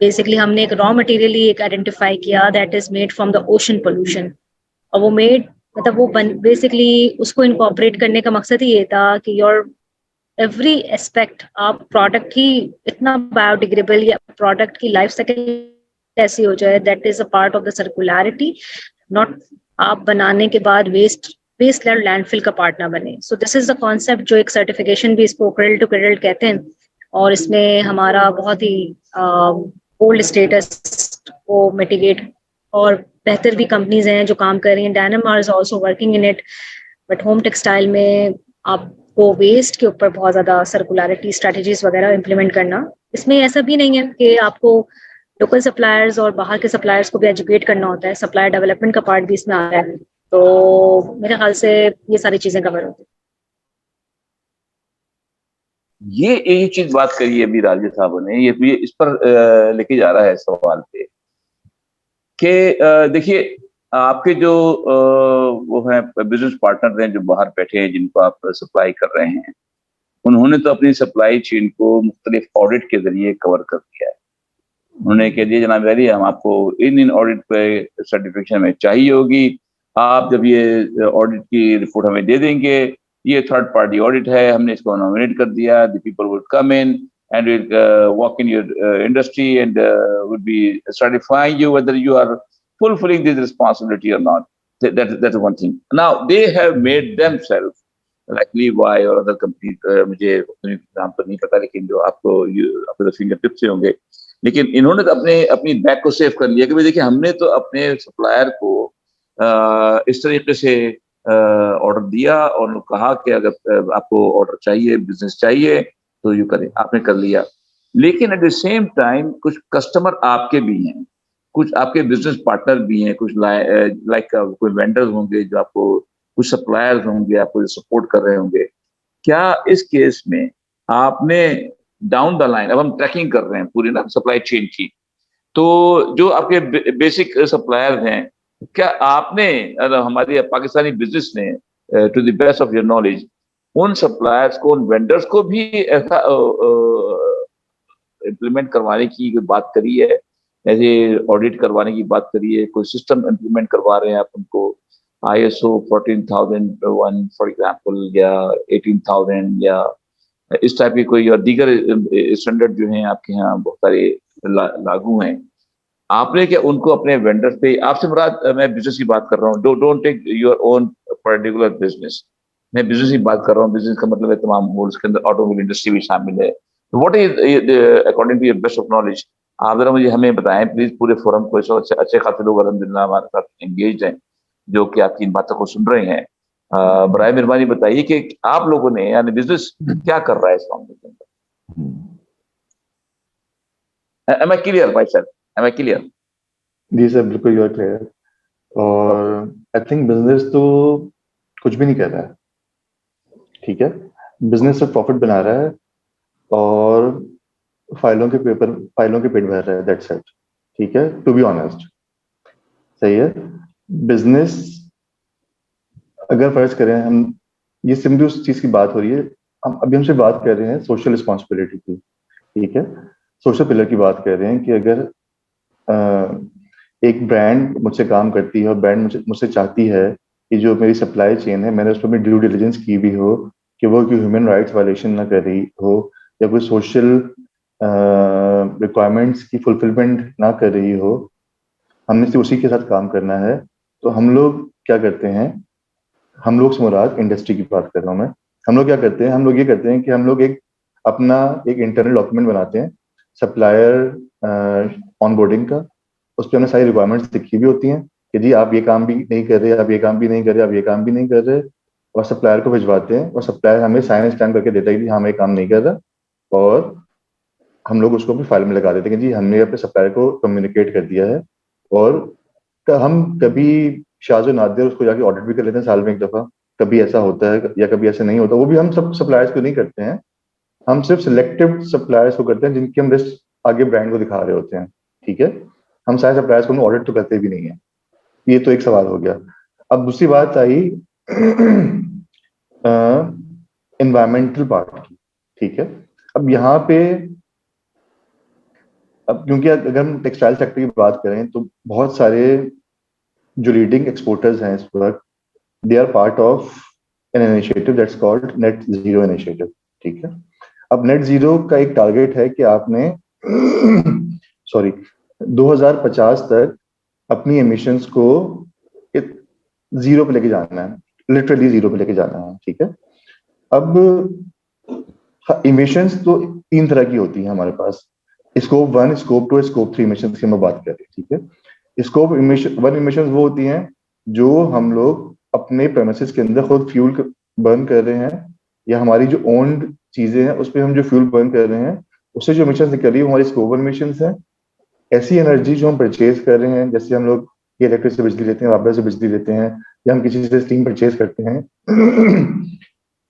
basically हमने एक रॉ मटेरियल ही एक आइडेंटिफाई किया that is made from the ocean pollution, और वो मेड मतलब वो बेसिकली उसको इनकॉर्पोरेट करने का मकसद ही ये था कि योर एवरी एस्पेक्ट आप प्रोडक्ट ही इतना बायोडिग्रेडेबल या प्रोडक्ट की लाइफ साइकिल ऐसी हो जाए that is a part of the circularity, not आप बनाने के बाद वेस्ट लैंडफिल का पार्ट ना बने। सो दिस इज द कॉन्सेप्ट जो एक सर्टिफिकेशन भी इसको क्रेडिट टू क्रेडिट कहते हैं, और इसमें हमारा बहुत ही ओल्ड स्टेटस को मिटिगेट और बेहतर भी कंपनीज हैं जो काम कर रही हैं। डायनामार is also working in it, but home textile में आपको वेस्ट के ऊपर बहुत ज्यादा सर्कुलरिटी स्ट्रेटजीज वगैरह इंप्लीमेंट करना, इसमें ऐसा भी नहीं है कि आपको लोकल सप्लायर्स और बाहर के सप्लायर्स को भी एजुकेट करना होता है, सप्लायर डेवलपमेंट का पार्ट भी इसमें आ रहा है। तो मेरे ख्याल से ये सारी चीजें कवर होती हैं। ये एक चीज बात कही अभी राजेश साहब ने, ये इस पर लेके जा रहा है सवाल पे कि देखिए आपके जो वो हैं बिजनेस पार्टनर हैं जो बाहर बैठे हैं जिनको आप सप्लाई कर रहे हैं, उन्होंने तो अपनी सप्लाई चेन को मुख्तलिफ ऑडिट के जरिए कवर कर दिया है। उन्होंने कह दिया जनाब वैली हम आपको इन ऑडिट पे सर्टिफिकेशन में चाहिए होगी, आप जब ये ऑडिट की रिपोर्ट हमें दे देंगे, ये थर्ड पार्टी ऑडिट है, हमने इसको नॉमिनेट कर दिया, the people would come in and will walk in your industry and would be certifying you whether you are fulfilling this responsibility or not. That's one thing. Now they have made themselves like Levi or other companies. मुझे नाम तो नहीं पता, लेकिन जो आपको तो फिंगर टिप से होंगे, लेकिन इन्होंने तो अपनी बैक को सेव कर लिया कि भाई देखिए हमने तो अपने सप्लायर को इस तरीके से ऑर्डर दिया और कहा कि अगर आपको ऑर्डर चाहिए, बिजनेस चाहिए तो यू करें, आपने कर लिया। लेकिन एट द सेम टाइम कुछ कस्टमर आपके भी हैं, कुछ आपके बिजनेस पार्टनर भी हैं, कुछ लाइक कोई वेंडर्स होंगे जो आपको, कुछ सप्लायर्स होंगे आपको जो सपोर्ट कर रहे होंगे। क्या इस केस में आपने डाउन द लाइन, अब हम ट्रैकिंग कर रहे हैं पूरी ना सप्लाई चेन की, तो जो आपके बेसिक सप्लायर हैं, क्या आपने हमारी पाकिस्तानी बिजनेस ने to the best of your knowledge उन सप्लायर्स को, उन वेंडर्स को भी ऐसा इम्प्लीमेंट करवाने की कोई बात करी है, ऐसे ऑडिट करवाने की बात करी है, कोई सिस्टम इम्प्लीमेंट करवा रहे हैं आप उनको, ISO 14001 फॉर एग्जांपल या 18000 या इस टाइप की कोई और दीगर स्टैंडर्ड जो हैं आपके यहाँ बहुत सारे लागू हैं, आपने क्या उनको अपने वेंडर्स पे, आपसे मुराद मैं बिजनेस की बात कर रहा हूँ, don't take your own particular business, मैं बिजनेस की बात कर रहा हूँ, बिजनेस का मतलब है तमाम होल, उसके अंदर ऑटोमोबाइल इंडस्ट्री भी शामिल है। What is according to your best of knowledge, आप जरा मुझे हमें बताएं प्लीज, पूरे फोरम को, अच्छे खासे लोग अल्हम्दुलिल्लाह हमारे साथ एंगेज हैं जो कि आपकी इन बातों को सुन रहे हैं। बराए मेहरबानी बताइए कि आप लोगों ने यानी बिजनेस क्या कर रहा है इस मामले के अंदर। Am I clear, भाई सर? Am I clear? जी सर, बिल्कुल यू आर क्लियर। और आई थिंक बिजनेस तो कुछ भी नहीं कर रहा है, ठीक है। बिजनेस सिर्फ प्रॉफिट बना रहा है और फाइलों के पेट भर रहा है, दैट्स इट, ठीक है, टू बी ऑनेस्ट, सही है। बिजनेस अगर फर्ज करें हम, ये सिंपली उस चीज की बात हो रही है, हमसे बात कर रहे हैं सोशल रिस्पॉन्सिबिलिटी की, ठीक है, सोशल पिलर की बात कर रहे हैं कि अगर एक ब्रांड मुझसे काम करती है और ब्रांड मुझसे चाहती है कि जो मेरी सप्लाई चेन है मैंने उस पर ड्यू डिलिजेंस की भी हो कि वो कोई ह्यूमन राइट्स वायलेशन ना कर रही हो या कोई सोशल रिक्वायरमेंट्स की फुलफिलमेंट ना कर रही हो, हमने सिर्फ उसी के साथ काम करना है। तो हम लोग क्या करते हैं, हम लोग से मुराद इंडस्ट्री की बात कर रहा हूँ मैं, हम लोग क्या करते हैं, हम लोग ये करते हैं कि हम लोग अपना एक इंटरनल डॉक्यूमेंट बनाते हैं सप्लायर ऑनबोर्डिंग का, उस पर हमने सारी रिक्वायरमेंट्स लिखी भी होती हैं कि जी आप ये काम भी नहीं कर रहे, आप ये काम भी नहीं कर रहे, आप ये काम भी नहीं कर रहे, और सप्लायर को भिजवाते हैं और सप्लायर हमें साइन स्टैम्प करके देता है कि हाँ मैं काम नहीं कर रहा, और हम लोग उसको अपनी फाइल में लगा देते हैं कि जी हमने अपने सप्लायर को कम्युनिकेट कर दिया है। और हम कभी शाज़ो नादिर उसको जाके ऑडिट भी कर लेते हैं साल में एक दफा, कभी ऐसा होता है या कभी ऐसा नहीं होता, वो भी हम सब सप्लायर्स को नहीं करते हैं, हम सिर्फ सिलेक्टिव सप्लायर्स को करते हैं जिनकी हम लिस्ट आगे ब्रांड को दिखा रहे होते हैं, ठीक है। हम सारे सप्लायर्स को ऑडिट तो करते भी नहीं है। ये तो एक सवाल हो गया। अब दूसरी बात आई एनवायरमेंटल पार्ट की, ठीक है। अब यहाँ पे अब क्योंकि अगर हम टेक्सटाइल सेक्टर की बात करें तो बहुत सारे जो लीडिंग एक्सपोर्टर्स हैं इस वक्त, they are part of an initiative that's called net zero initiative, ठीक है। अब नेट जीरो का एक टारगेट है कि आपने सॉरी 2050 तक अपनी एमिशंस को जीरो पे लेके जाना है, लिटरली जीरो पे लेके जाना है, ठीक है। अब इमिशंस तो तीन तरह की होती है हमारे पास, स्कोप 1, स्कोप 2, स्कोप 3 इमिशंस की हम बात कर रहे हैं, ठीक है। स्कोप 1 इमिशंस वो होती हैं जो हम लोग अपने प्रेमिसेस के अंदर खुद फ्यूल बर्न कर रहे हैं या हमारी जो ओन्ड चीजें हैं उस पर हम जो फ्यूल बर्न कर रहे हैं उससे जो इमिशंस निकल रही है वो हमारी स्कोप 1 इमिशंस हैं। ऐसी एनर्जी जो हम परचेज कर रहे हैं, जैसे हम लोग इलेक्ट्रिक से बिजली लेते हैं, वापस से बिजली लेते हैं, या हम किसी से स्टीम परचेज करते हैं,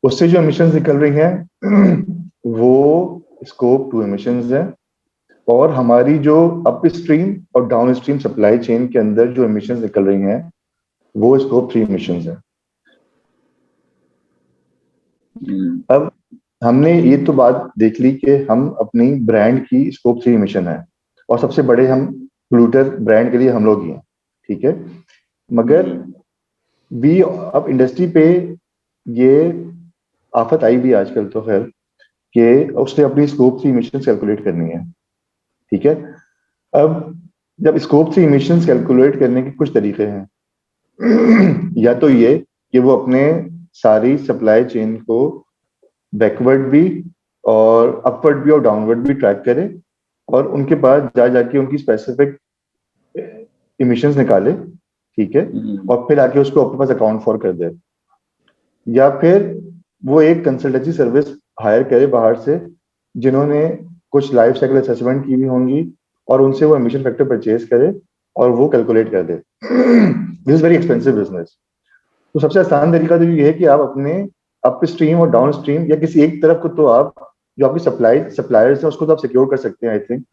उससे जो एमिशंस निकल रही हैं वो स्कोप 2 एमिशंस है। और हमारी जो अप स्ट्रीम और डाउन स्ट्रीम सप्लाई चेन के अंदर जो एमिशंस निकल रही हैं वो स्कोप 3 एमिशंस है। अब हमने ये तो बात देख ली कि हम अपनी ब्रांड की स्कोप 3 एमिशन है, और सबसे बड़े हम पोल्यूटर ब्रांड के लिए हम लोग ही हैं, ठीक है। मगर वी अब इंडस्ट्री पे ये आफत आई भी आजकल तो खैर कि उसने अपनी स्कोप 3 इमिशंस कैलकुलेट करनी है, ठीक है। अब जब स्कोप 3 इमिशंस कैलकुलेट करने के कुछ तरीके हैं या तो ये कि वो अपने सारी सप्लाई चेन को बैकवर्ड भी और अपवर्ड भी और डाउनवर्ड भी ट्रैक करे और उनके पास जाके उनकी स्पेसिफिक इमिशंस निकाले, ठीक है, और फिर आके उसको अपने पास अकाउंट फॉर कर दे, या फिर वो एक कंसल्टेंसी सर्विस हायर करे बाहर से जिन्होंने कुछ लाइफ साइकिल असेसमेंट की भी होंगी और उनसे वो एमिशन फैक्टर परचेज करे और वो कैलकुलेट कर दे। This is very expensive business. तो सबसे आसान तरीका तो ये है कि आप अपने अप स्ट्रीम और डाउन स्ट्रीम या किसी एक तरफ को तो आप जो आपकी सप्लायर्स है उसको तो आप सिक्योर कर सकते हैं। आई थिंक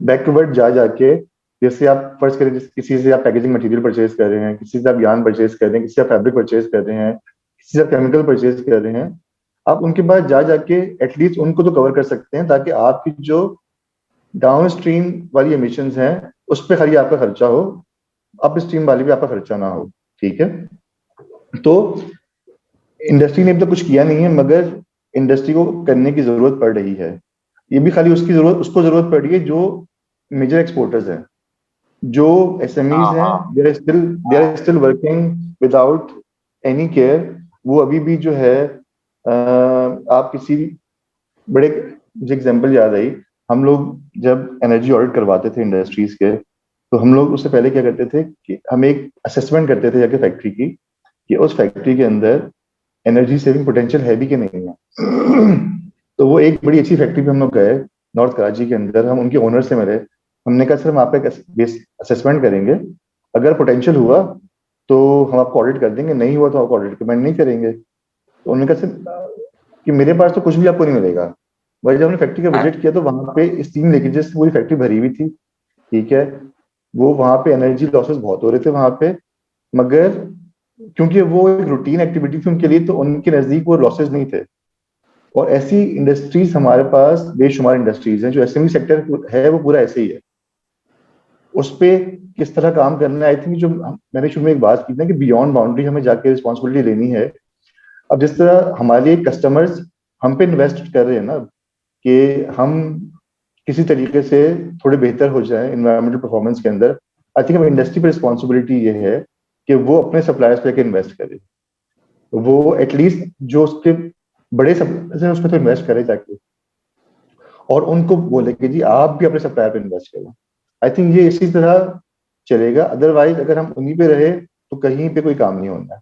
बैकवर्ड जाके जैसे आप फर्ज करें किसी से आप पैकेजिंग मटेरियल परचेज कर रहे हैं, किसी से आप यार्न परचेज कर रहे हैं, किसी से आप फैब्रिक परचेज कर रहे हैं, किसी से आप केमिकल परचेज कर रहे हैं, आप उनके पास जाके एटलीस्ट उनको तो कवर कर सकते हैं ताकि आपकी जो डाउन स्ट्रीम वाली एमिशंस हैं उस पर खाली आपका खर्चा हो, अप स्ट्रीम वाली भी आपका खर्चा ना हो, ठीक है। तो इंडस्ट्री ने अब तक कुछ किया नहीं है मगर इंडस्ट्री को करने की जरूरत पड़ रही है। ये भी खाली उसको जरूरत पड़ रही है जो मेजर एक्सपोर्टर्स हैं, जो एसएमईज हैं, they are still working without any care. वो अभी भी जो है आप किसी बड़े, मुझे एग्जांपल याद आई, हम लोग जब एनर्जी ऑडिट करवाते थे इंडस्ट्रीज के तो हम लोग उससे पहले क्या करते थे कि हम एक असेसमेंट करते थे जाके फैक्ट्री की कि उस फैक्ट्री के अंदर एनर्जी सेविंग पोटेंशियल है भी कि नहीं है। तो वो एक बड़ी अच्छी फैक्ट्री पे हम लोग गए नॉर्थ कराची के अंदर, हम उनके ओनर से मिले, हमने कहा सर हम आप एक असेसमेंट करेंगे, अगर पोटेंशियल हुआ तो हम आपको ऑडिट कर देंगे, नहीं हुआ तो आपको ऑडिट रिकमेंड नहीं करेंगे। तो उन्होंने कहा सर कि मेरे पास तो कुछ भी आपको नहीं मिलेगा। वही जब हमने फैक्ट्री का विजिट किया तो वहां पे स्टीम लीकेजेस से पूरी फैक्ट्री भरी हुई थी, ठीक है। वो वहां पे एनर्जी लॉसेस बहुत हो रहे थे वहां पे, मगर क्योंकि वो एक रूटीन एक्टिविटी थी उनके लिए तो उनके नजदीक वो लॉसेस नहीं थे। और ऐसी इंडस्ट्रीज हमारे पास बेशुमार इंडस्ट्रीज हैं, जो एसएमई सेक्टर है वो पूरा ऐसे ही है। उस पे किस तरह काम करना है, आई थिंक जो मैंने शुरू में एक बात की ना कि बियॉन्ड बाउंड्री हमें जाके रिस्पॉन्सिबिलिटी लेनी है। अब जिस तरह हमारे कस्टमर्स हम पे इन्वेस्ट कर रहे हैं ना कि हम किसी तरीके से थोड़े बेहतर हो जाए इन्वायरमेंटल परफॉर्मेंस के अंदर, आई थिंक अब इंडस्ट्री पर रिस्पॉन्सिबिलिटी ये है कि वो अपने सप्लायर्स पे इन्वेस्ट करे, वो एटलीस्ट जो उसके बड़े सप्लायर्स हैं उस पर तो इन्वेस्ट करे जाके, और उनको बोले कि जी आप भी अपने सप्लायर पे इन्वेस्ट करें। आई थिंक ये इसी तरह चलेगा, अदरवाइज अगर हम उन्हीं पे रहे तो कहीं पे कोई काम नहीं होना है।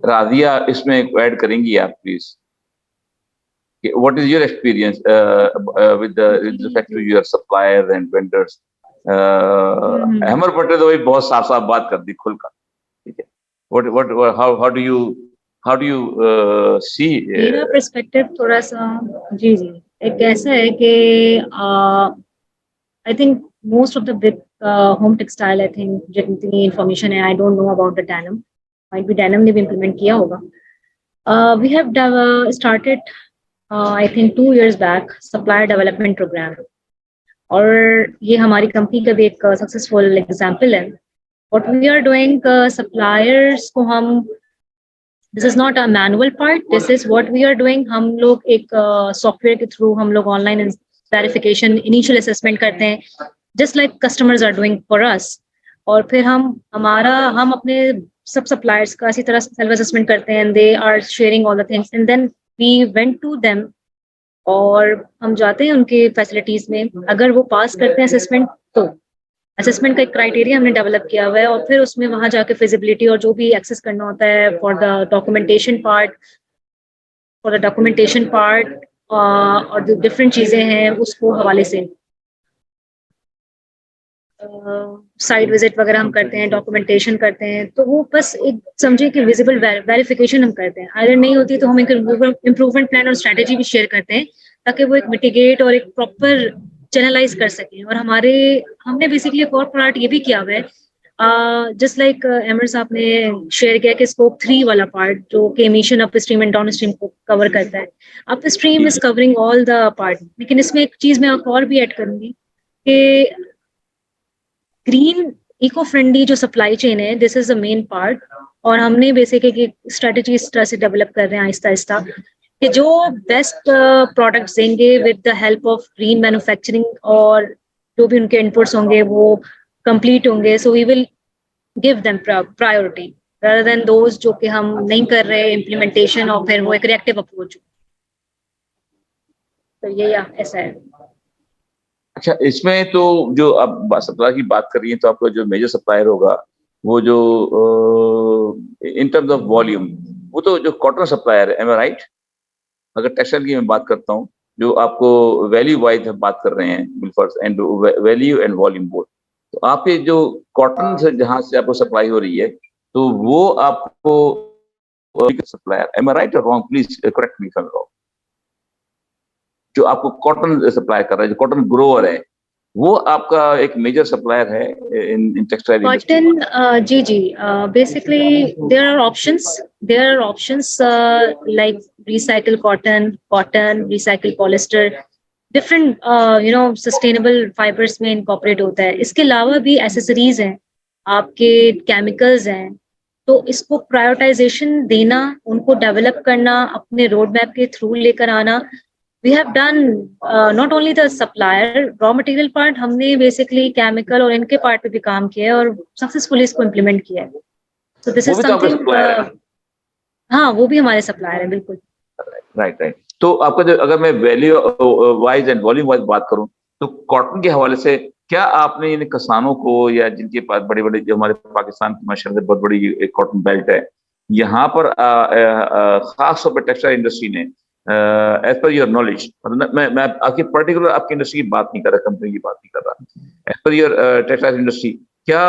राजिया इसमें ऐड करेंगी आप please? What is your experience with the factory, your suppliers and vendors? Ahmar Patel तो भाई बहुत साफ साफ बात कर दी खुलकर, ठीक है। How do you see? मेरा पर्सपेक्टिव थोड़ा सा जी एक ऐसा है कि I think most of the big home textile, I think जितनी इंफॉर्मेशन है, I don't know about the denim, might be denim ने भी इम्प्लीमेंट किया होगा। We have started I think 2 years back supplier development program, और ये हमारी कंपनी का भी एक सक्सेसफुल एग्जाम्पल है। What we are doing, suppliers को हम, this is not a manual part, this is what we are doing. हम लोग एक सॉफ्टवेयर के थ्रू हम लोग ऑनलाइन वेरिफिकेशन, इनिशियल असेसमेंट करते हैं, just like customers are doing for us. और फिर हम अपने सब सप्लायर्स का इसी तरह सेल्फ असेसमेंट करते हैं, they are sharing all the things and then we went to them, और हम जाते हैं उनके फैसिलिटीज में। अगर वो पास करते हैं असेसमेंट तो असेसमेंट का एक क्राइटेरिया हमने डेवलप किया हुआ है, और फिर उसमें वहां जाके फिजिबिलिटी और जो भी एक्सेस करना होता है फॉर द डॉक्यूमेंटेशन पार्ट और जो डिफरेंट चीजें हैं उसको हवाले से साइट विजिट वगैरह हम करते हैं, डॉक्यूमेंटेशन करते हैं। तो वो बस एक समझे कि विजिबल वेरिफिकेशन हम करते हैं। अगर नहीं होती तो हम एक इम्प्रूवमेंट प्लान और स्ट्रेटेजी भी शेयर करते हैं ताकि वो एक मिटिगेट और एक प्रॉपर चैनलाइज कर सकें। और हमने बेसिकली एक और पार्ट ये भी किया हुआ है, जस्ट लाइक एमर साहब ने शेयर किया कि स्कोप 3 वाला पार्ट जो कि emission up stream and down stream को कवर करता है, up stream is covering all the part, लेकिन इसमें एक चीज मैं और भी ऐड करूंगी कि ग्रीन इको फ्रेंडली जो सप्लाई चेन है, this is the main part. और हमने बेसिक एक स्ट्रेटेजी इस तरह से डेवलप कर रहे हैं आहिस्ता आहिस्ता कि जो बेस्ट प्रोडक्ट्स देंगे with the help of green manufacturing, और जो भी उनके इनपुट्स होंगे वो कंप्लीट होंगे, so we will give them priority rather than those जो कि हम नहीं कर रहे इम्प्लीमेंटेशन, और फिर वो एक रिएक्टिव अप्रोच। तो ये ऐसा है। अच्छा, इसमें तो जो आप सप्लाई की बात कर रही हैं, तो आपका जो मेजर सप्लायर होगा वो जो इन टर्म्स ऑफ वॉल्यूम, वो तो जो कॉटन सप्लायर है, एम आई राइट? अगर टेक्सटाइल की मैं बात करता हूँ, जो आपको वैल्यू वाइज बात कर रहे हैं, बिल्फर्स and value and volume both, तो आपके जो कॉटन से जहां से आपको सप्लाई हो रही है, तो वो आपको सप्लायर, एम आई राइट और wrong? Please correct me if I am wrong. जो आपको कॉटन सप्लाई कर रहा है, जो कॉटन ग्रोअर है, वो आपका एक मेजर सप्लायर है इन टेक्सटाइल इंडस्ट्री। कॉटन, जी, basically there are options like recycle cotton, recycle polyester, different sustainable fibres में इनकॉर्पोरेट होता है। इसके अलावा भी एसेसरीज हैं, आपके केमिकल्स हैं, तो इसको प्रायोरिटाइजेशन देना, उनको डेवलप करना, अपने रोड मैप के थ्रू लेकर आना। We have done not only the supplier raw material part, हमने basically chemical और इनके part पे भी काम किया है और सक्सेसफुली इसको इम्प्लीमेंट किया है। So this is something, हाँ, वो भी हमारे सप्लायर है, बिल्कुल। राइट। तो आपका जो, अगर मैं value wise and volume wise बात करूं, तो कॉटन के हवाले से क्या आपने इन किसानों को, या जिनके पास बड़े बड़े, जो हमारे पाकिस्तान की माशाअल्लाह बहुत बड़ी कॉटन बेल्ट है, यहाँ पर खास तौर पर टेक्सटाइल इंडस्ट्री ने, एज पर योर नॉलेज, मैं आपकी पर्टिकुलर आपकी इंडस्ट्री की बात नहीं कर रहा, कंपनी की बात नहीं कर रहा, as per your textile industry, क्या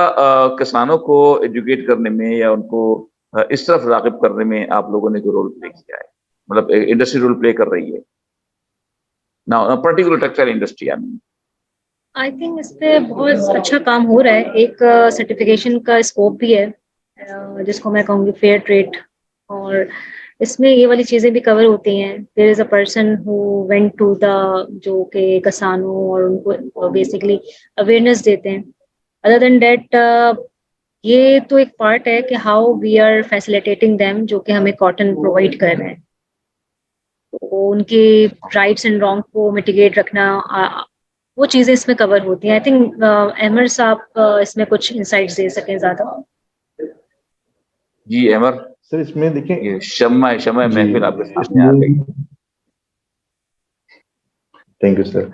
किसानों को एजुकेट करने में या उनको इस तरफ राग़िब करने में आप लोगों ने जो रोल प्ले किया है, मतलब इंडस्ट्री रोल प्ले कर रही है now, particular textile industry? I think इस पे बहुत अच्छा काम हो रहा है। एक सर्टिफिकेशन का स्कोप भी है, जिसको मैं कहूँगी फेयर ट्रेड, और इसमें ये वाली चीजें भी कवर होती हैं। There is a person who went to the, जो कि किसानों और उनको बेसिकली अवेयरनेस देते हैं। अदर देन दैट, ये तो एक पार्ट है कि how we are facilitating them, जो कि हमें कॉटन प्रोवाइड कर रहे हैं, तो उनके राइट्स एंड रॉन्ग को मिटिगेट रखना, वो चीजें इसमें कवर होती हैं। आई थिंक अहमद साहब इसमें कुछ इंसाइट्स दे सकें ज्यादा। जी अमर सर, इसमें देखिए, ये शम्मा महफिल आपके सामने आ गई। Thank you sir.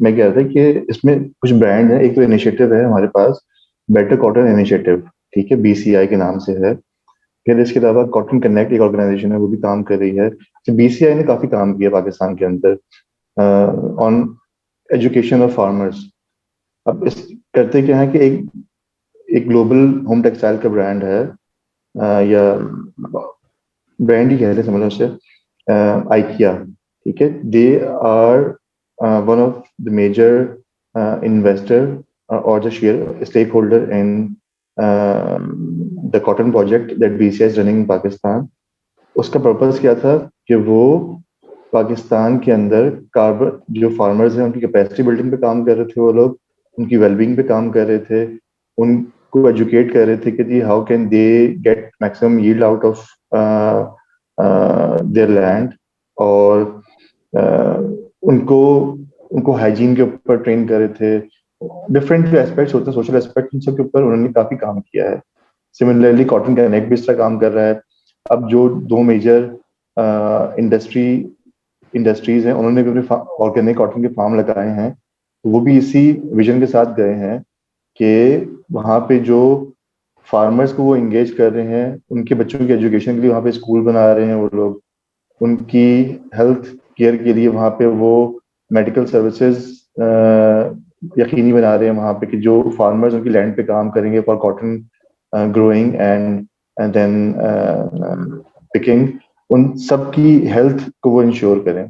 मैं कह रहा था कि इसमें कुछ ब्रांड है। एक तो इनिशिएटिव है हमारे पास, बेटर कॉटन इनिशिएटिव, ठीक है, BCI के नाम से है। फिर इसके अलावा कॉटन कनेक्ट एक ऑर्गेनाइजेशन है, वो भी काम कर रही है। तो BCI ने काफी काम किया पाकिस्तान के अंदर ऑन एजुकेशन ऑफ फार्मर्स। अब इस करते क्या है कि एक ग्लोबल होम टेक्सटाइल का ब्रांड है, या ब्रांड ही कह रहे समझ लो उसे, IKEA, ठीक है। They are one of the major investor और the share stake holder in the cotton project that BCI is running in Pakistan. उसका पर्पस क्या था कि वो पाकिस्तान के अंदर कार्बन, जो फार्मर्स हैं उनकी कैपेसिटी बिल्डिंग पे काम कर रहे थे, वो लोग उनकी वेलबींग पे काम कर रहे थे, उनको एजुकेट कर रहे थे कि जी how can they get maximum yield out of their land, और उनको हाइजीन के ऊपर ट्रेन कर रहे थे। डिफरेंट जो एस्पेक्ट्स होते हैं, सोशल एस्पेक्ट, इन सब के ऊपर उन्होंने काफी काम किया है। सिमिलरली कॉटन कनेक्ट भी इस तरह काम कर रहा है। अब जो दो मेजर इंडस्ट्रीज हैं, उन्होंने भी अपने ऑर्गेनिक कॉटन के फार्म लगाए हैं, वो भी इसी विजन के साथ गए हैं कि वहाँ पे जो फार्मर्स को वो इंगेज कर रहे हैं, उनके बच्चों की एजुकेशन के लिए वहाँ पे स्कूल बना रहे हैं, वो लोग उनकी हेल्थ केयर के लिए वहाँ पे वो मेडिकल सर्विसेज यकीनी बना रहे हैं वहाँ पे कि जो फार्मर्स उनकी लैंड पे काम करेंगे for cotton growing and then picking, उन सब की हेल्थ को वो इंश्योर करें।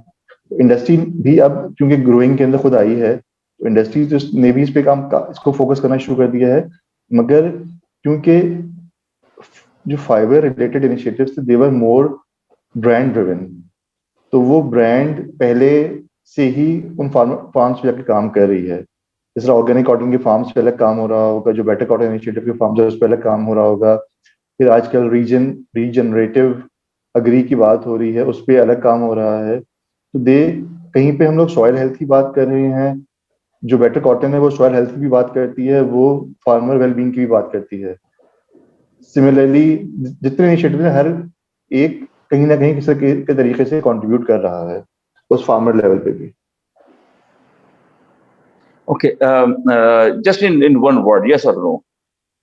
इंडस्ट्री भी अब क्योंकि ग्रोइंग के अंदर खुद आई है, तो इंडस्ट्री ने भी इस पे काम इसको फोकस करना शुरू कर दिया है मगर क्योंकि जो फाइबर रिलेटेड इनिशिएटिव्स थे दे वर मोर ब्रांड ड्रिवन, तो वो ब्रांड पहले से ही उन फार्म्स पे जाके काम कर रही है। जिस तरह ऑर्गेनिक कॉटन के फार्म्स पे अलग काम हो रहा होगा, जो बेटर कॉटन इनिशिएटिव के फार्म्स है उस पे अलग काम हो रहा होगा, फिर आजकल रीजनरेटिव अग्री की बात हो रही है, उस पे अलग काम हो रहा है। तो कहीं पे हम लोग सॉइल हेल्थ की बात कर रहे हैं, जो बेटर कॉटन है वो सॉइल हेल्थ की भी बात करती है, वो फार्मर वेलबींग की भी बात करती है। सिमिलरली जितने इनिशिएटिव हैं, हर एक कहीं ना कहीं किसी के तरीके से कंट्रीब्यूट कर रहा है उस फार्मर लेवल पे भी। Okay, just in one word, yes और नो,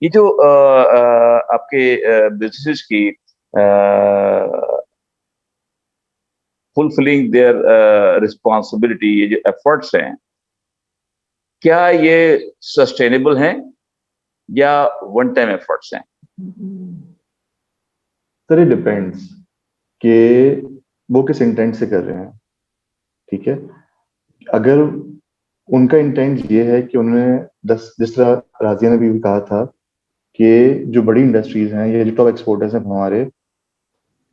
ये जो आपके बिजनेसेस की फुलफिलिंग देयर रिस्पॉन्सिबिलिटी, ये जो एफर्ट्स हैं, क्या ये सस्टेनेबल हैं या वन टाइम एफर्ट्स हैं? सर, इट डिपेंड्स कि वो किस इंटेंट से कर रहे हैं। ठीक है, अगर उनका इंटेंट ये है कि उन्होंने जिस तरह राजिया ने भी कहा था कि जो बड़ी इंडस्ट्रीज हैं, ये जो टॉप एक्सपोर्टर्स हैं हमारे,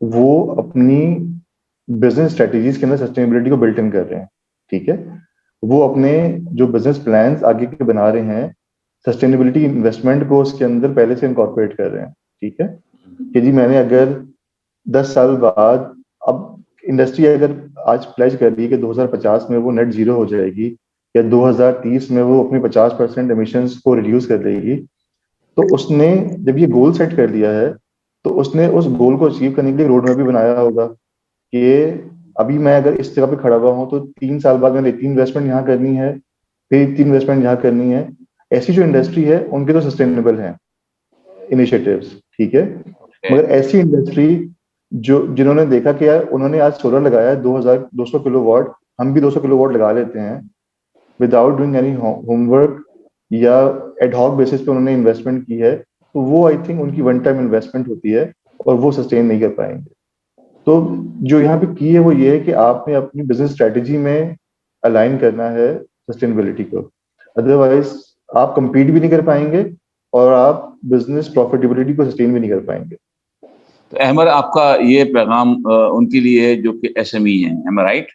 वो अपनी बिजनेस स्ट्रेटेजीज के अंदर सस्टेनेबिलिटी को बिल्ट इन कर रहे हैं। ठीक है, वो अपने जो बिजनेस प्लान्स आगे के बना रहे हैं, सस्टेनेबिलिटी इन्वेस्टमेंट को उसके अंदर पहले से इनकॉर्पोरेट कर रहे हैं। ठीक है, कि जी मैंने अगर 10 साल बाद, अब इंडस्ट्री अगर आज प्लेज कर रही है कि 2050 में वो नेट जीरो हो जाएगी या 2030 में वो अपनी 50% एमिशंस को रिड्यूस कर देगी, तो उसने जब ये गोल सेट कर लिया है तो उसने उस गोल को अचीव करने के लिए रोड मैप भी बनाया होगा कि अभी मैं अगर इस जगह पे खड़ा हुआ हूँ तो 3 साल बाद मैंने इतनी इन्वेस्टमेंट यहाँ करनी है, फिर इतनी इन्वेस्टमेंट यहाँ करनी है। ऐसी जो इंडस्ट्री है उनके तो सस्टेनेबल हैं इनिशिएटिव्स। ठीक है, मगर ऐसी इंडस्ट्री जिन्होंने देखा कि यार उन्होंने आज सोलर लगाया है 2200 किलोवाट, हम भी 200 किलोवाट लगा लेते हैं विदाउट डूइंग एनी होमवर्क या एडहॉक बेसिस पे उन्होंने इन्वेस्टमेंट की है, तो वो आई थिंक उनकी वन टाइम इन्वेस्टमेंट होती है और वो सस्टेन नहीं कर पाएंगे। तो जो यहाँ पे की है वो ये है कि आपने अपनी बिजनेस स्ट्रेटेजी में अलाइन करना है सस्टेनेबिलिटी को, अदरवाइज आप compete भी नहीं कर पाएंगे और आप बिजनेस प्रॉफिटेबिलिटी को सस्टेन भी नहीं कर पाएंगे। तो अहमद, आपका ये पैगाम उनके लिए है जो कि एसएमई हैं, एम आई राइट?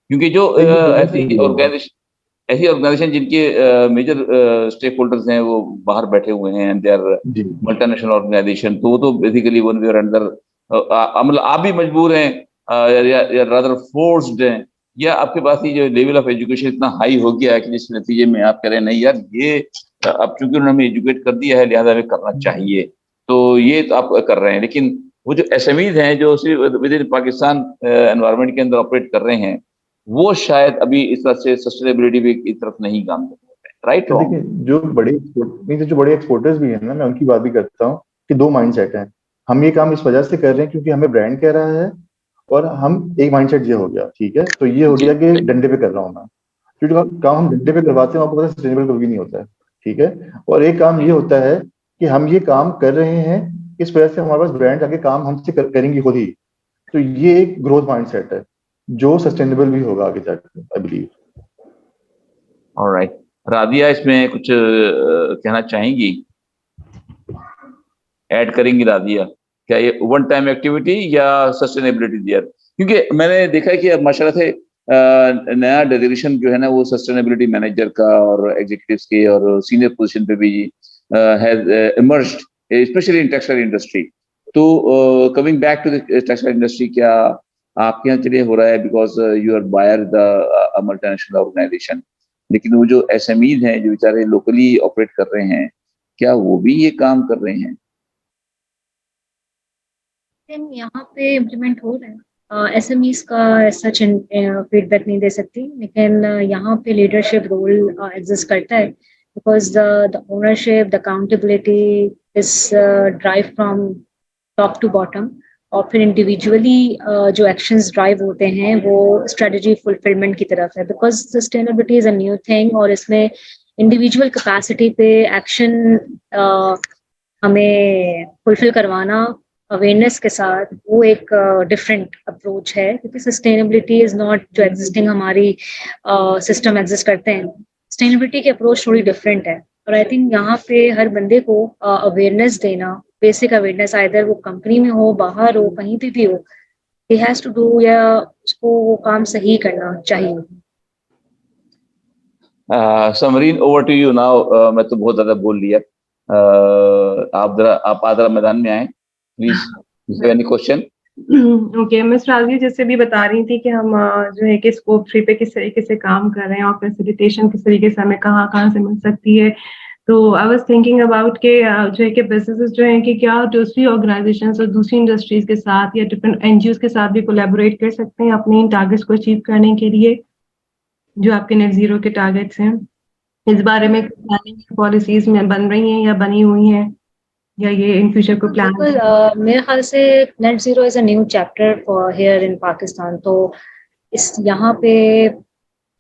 क्योंकि जो ऐसी ऑर्गेनाइजेशन जिनके मेजर स्टेक होल्डर्स हैं वो बाहर बैठे हुए हैं, दे आर मल्टीनेशनल ऑर्गेनाइजेशन, तो वो तो बेसिकली वन वे और अंदर, मतलब आप भी मजबूर हैं या रादर फोर्स्ड हैं, या आपके पास ये जो लेवल ऑफ एजुकेशन इतना हाई हो गया है कि जिस नतीजे में आप कह रहे हैं नहीं यार ये अब चूंकि उन्होंने हमें एजुकेट कर दिया है लिहाजा हमें करना चाहिए, तो ये तो आप कर रहे हैं। लेकिन वो जो एसएमईज हैं जो सिर्फ विद इन पाकिस्तान एनवायरनमेंट के अंदर ऑपरेट कर रहे हैं, वो शायद अभी इस तरह से सस्टेनेबिलिटी की तरफ नहीं काम कर रहे हैं, राइट? देखिए, जो बड़े एक्सपोर्टर्स भी हैं ना, मैं उनकी बात भी करता हूँ कि दो माइंडसेट हैं। हम ये काम इस वजह से कर रहे हैं क्योंकि हमें ब्रांड कह रहा है, और हम एक माइंडसेट ये हो गया। ठीक है, तो ये हो गया कि डंडे पे कर रहा हूँ मैं, क्योंकि काम हम डंडे पे करवाते हैं, आपको पता है सस्टेनेबल कभी नहीं होता है। ठीक है, और एक काम ये होता है कि हम ये काम कर रहे हैं इस वजह से हमारे पास ब्रांड आगे काम हमसे करेंगी खुद ही, तो ये एक ग्रोथ माइंडसेट है जो सस्टेनेबल भी होगा आगे जाकर, आई बिलीव। ऑलराइट, रादिया इसमें कुछ कहना चाहेंगी, ऐड करेंगी रादिया? क्या ये वन टाइम एक्टिविटी या सस्टेनेबिलिटी देयर? क्योंकि मैंने देखा है कि अब माशाल्लाह से नया डेजिग्नेशन जो है ना वो सस्टेनेबिलिटी मैनेजर का और एग्जीक्यूटिव्स के और सीनियर पोजीशन पे भी has emerged specially in textile industry. तो coming back to the textile industry, क्या आपके यहाँ चलिए हो रहा है because you are buyer the multinational organisation, लेकिन वो जो एसएमईज हैं जो बेचारे लोकली ऑपरेट कर रहे हैं, क्या वो भी ये काम कर रहे हैं? यहाँ पे इम्प्लीमेंट हो रहा है। एसएमईज का सच फीडबैक नहीं दे सकती, लेकिन यहाँ पे लीडरशिप रोल एग्जिस्ट करता है, because the ownership, the accountability is drive from top to bottom, और फिर इंडिविजुअली जो एक्शंस ड्राइव होते हैं वो स्ट्रेटजी फुलफिलमेंट की तरफ है, because sustainability is a new thing, और इसमें इंडिविजुअल कैपेसिटी पे एक्शन हमें फुलफिल करवाना अवेयरनेस के साथ, वो एक डिफरेंट अप्रोच है, क्योंकि सस्टेनेबिलिटी इज नॉट जो एग्जिस्टिंग हमारी सिस्टम एग्जिस्ट करते हैं, सस्टेनेबिलिटी की अप्रोच थोड़ी डिफरेंट है। और आई थिंक यहाँ पे हर बंदे को अवेयरनेस देना, बेसिक अवेयरनेस, आइदर वो कंपनी में हो, बाहर हो, कहीं भी हो, he has to do, या उसको वो काम सही करना चाहिए। Samreen, over to you now. मैं तो बहुत ज्यादा बोल लिया। आप आदरा मैदान में आए please. Any question? Okay, miss राजी जैसे भी बता रही थी कि हम जो है कि स्कोप 3 पे किस तरीके से काम कर रहे हैं और फैसिलिटेशन किस तरीके से हमें कहाँ कहाँ से मिल सकती है। तो आई वाज थिंकिंग अबाउट के जो है कि बिजनेसेस जो हैं कि क्या दूसरी ऑर्गेनाइजेशंस और दूसरी इंडस्ट्रीज के साथ या डिफरेंट एनजीओ के साथ भी कोलैबोरेट कर सकते हैं अपने इन टारगेट्स को अचीव करने के लिए, जो आपके नेट जीरो के टारगेट्स हैं। इस बारे में प्लानिंग पॉलिसीज में बन रही हैं या बनी हुई हैं, या ये इन फ्यूचर को प्लान? बिल्कुल, मेरे ख्याल से net zero is a new chapter for here in Pakistan. तो इस यहाँ पे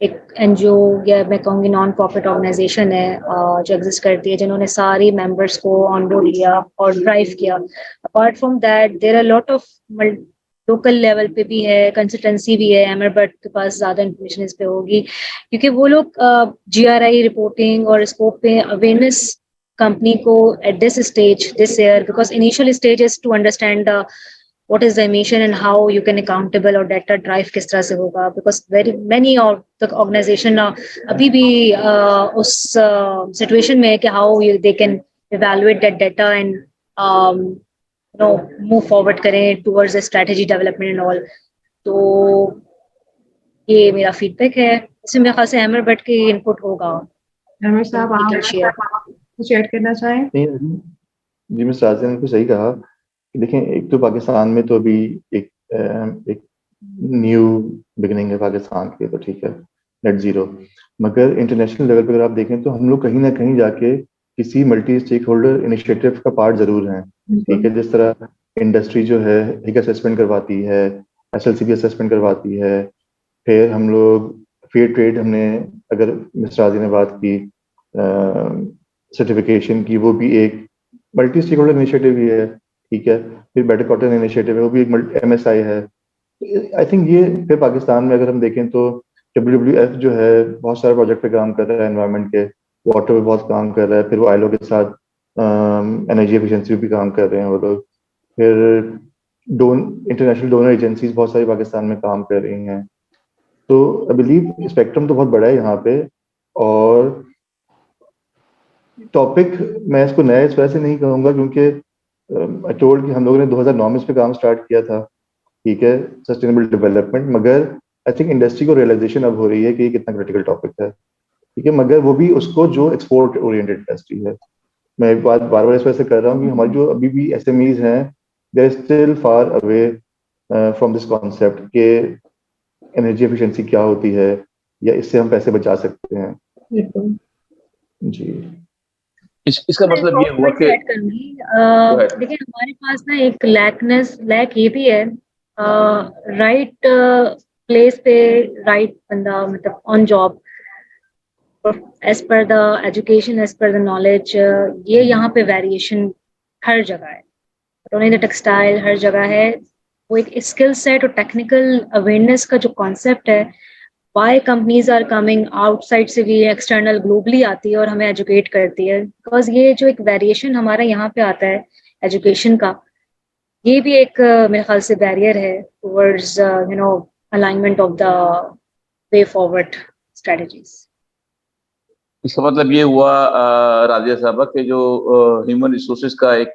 एक एनजीओ या मैं कहूँगी नॉन प्रॉफिट ऑर्गेनाइजेशन है जो एग्जिस्ट करती है, जिन्होंने सारी मेंबर्स को ऑनबोर्ड लिया और ड्राइव किया। Apart from that there are lot of local level पे भी है, कंसल्टेंसी भी है। एमर बट के पास ज्यादा इन्फॉर्मेशन इस पे होगी, क्योंकि वो लोग जीआरआई रिपोर्टिंग और स्कोप पे अवेयरनेस कंपनी को at this stage this year, because initial stage is to understand what is the emission and how you can accountable और data drive किस तरह से होगा, because very many of the organization अभी भी उस situation में है कि how they can evaluate that data and move forward करें towards the strategy development and all। तो ये मेरा feedback है। इसमें मेरे ख्याल से अमर बट की input होगा। अमर साहब, आप कुछ ऐड करना चाहें? जी, मिस राजी ने सही कहा। देखें, एक तो पाकिस्तान में तो अभी एक न्यू बिगिनिंग है पाकिस्तान के, तो ठीक है नेट जीरो, मगर इंटरनेशनल लेवल पर अगर आप देखें तो हम लोग कहीं ना कहीं जाके किसी मल्टी स्टेक होल्डर इनिशिएटिव का पार्ट जरूर हैं। ठीक है, जिस तरह इंडस्ट्री जो है एक असेसमेंट करवाती है, एसएलसीबी असेसमेंट करवाती है, फिर हम लोग फेयर ट्रेड, हमने अगर मिस राजी ने बात की सर्टिफिकेशन की, वो भी एक मल्टी स्टेक होल्डर इनिशिएटिव ही है। ठीक है, फिर बेटर कॉटन इनिशिएटिव है, वो भी एक एमएसआई है। आई थिंक ये फिर पाकिस्तान में अगर हम देखें तो WWF जो है बहुत सारे प्रोजेक्ट पे काम कर रहा है, एनवायरनमेंट के, वाटर पे बहुत काम कर रहा है, फिर वो आईएलओ के साथ एनर्जी एफिशिएंसी भी काम कर रहे हैं वो लोग, फिर इंटरनेशनल डोनर एजेंसीज बहुत सारी पाकिस्तान में काम कर रही हैं। तो आई बिलीव स्पेक्ट्रम तो बहुत बड़ा है यहाँ पे, और टॉपिक मैं इसको नया इस वजह से नहीं कहूँगा क्योंकि टोल्ड कि हम लोगों ने 2009 में इस पे काम स्टार्ट किया था। ठीक है, सस्टेनेबल डेवलपमेंट, मगर आई थिंक इंडस्ट्री को रियलाइजेशन अब हो रही है कि ये कितना क्रिटिकल टॉपिक है। ठीक है, मगर वो भी उसको जो एक्सपोर्ट ओरिएंटेड इंडस्ट्री है। मैं एक बात बार बार इस वजह से कर रहा हूँ कि हमारी जो अभी भी एसएमईज हैं, they are still far away from this concept के एनर्जी एफिशिएंसी क्या होती है या इससे हम पैसे बचा सकते हैं। जी, इसका मतलब ये हुआ कि देखिए हमारे पास ना एक लैक ये भी है, राइट प्लेस पे राइट बंदा, मतलब on job, as per the education, as per the knowledge. ये यहाँ पे वेरिएशन हर जगह है, इन द टेक्सटाइल हर जगह है। वो एक स्किल सेट और टेक्निकल अवेयरनेस का जो कॉन्सेप्ट है, why companies are coming outside से भी, एक्सटर्नल ग्लोबली आती है और हमें एजुकेट करती है, बिकॉज ये जो एक वेरिएशन हमारा यहाँ पे आता है एजुकेशन का, ये भी एक मेरे ख्याल से बैरियर है towards alignment of the way forward strategies. इसका मतलब ये हुआ राजिया साहबा कि जो ह्यूमन रिसोर्सेज का एक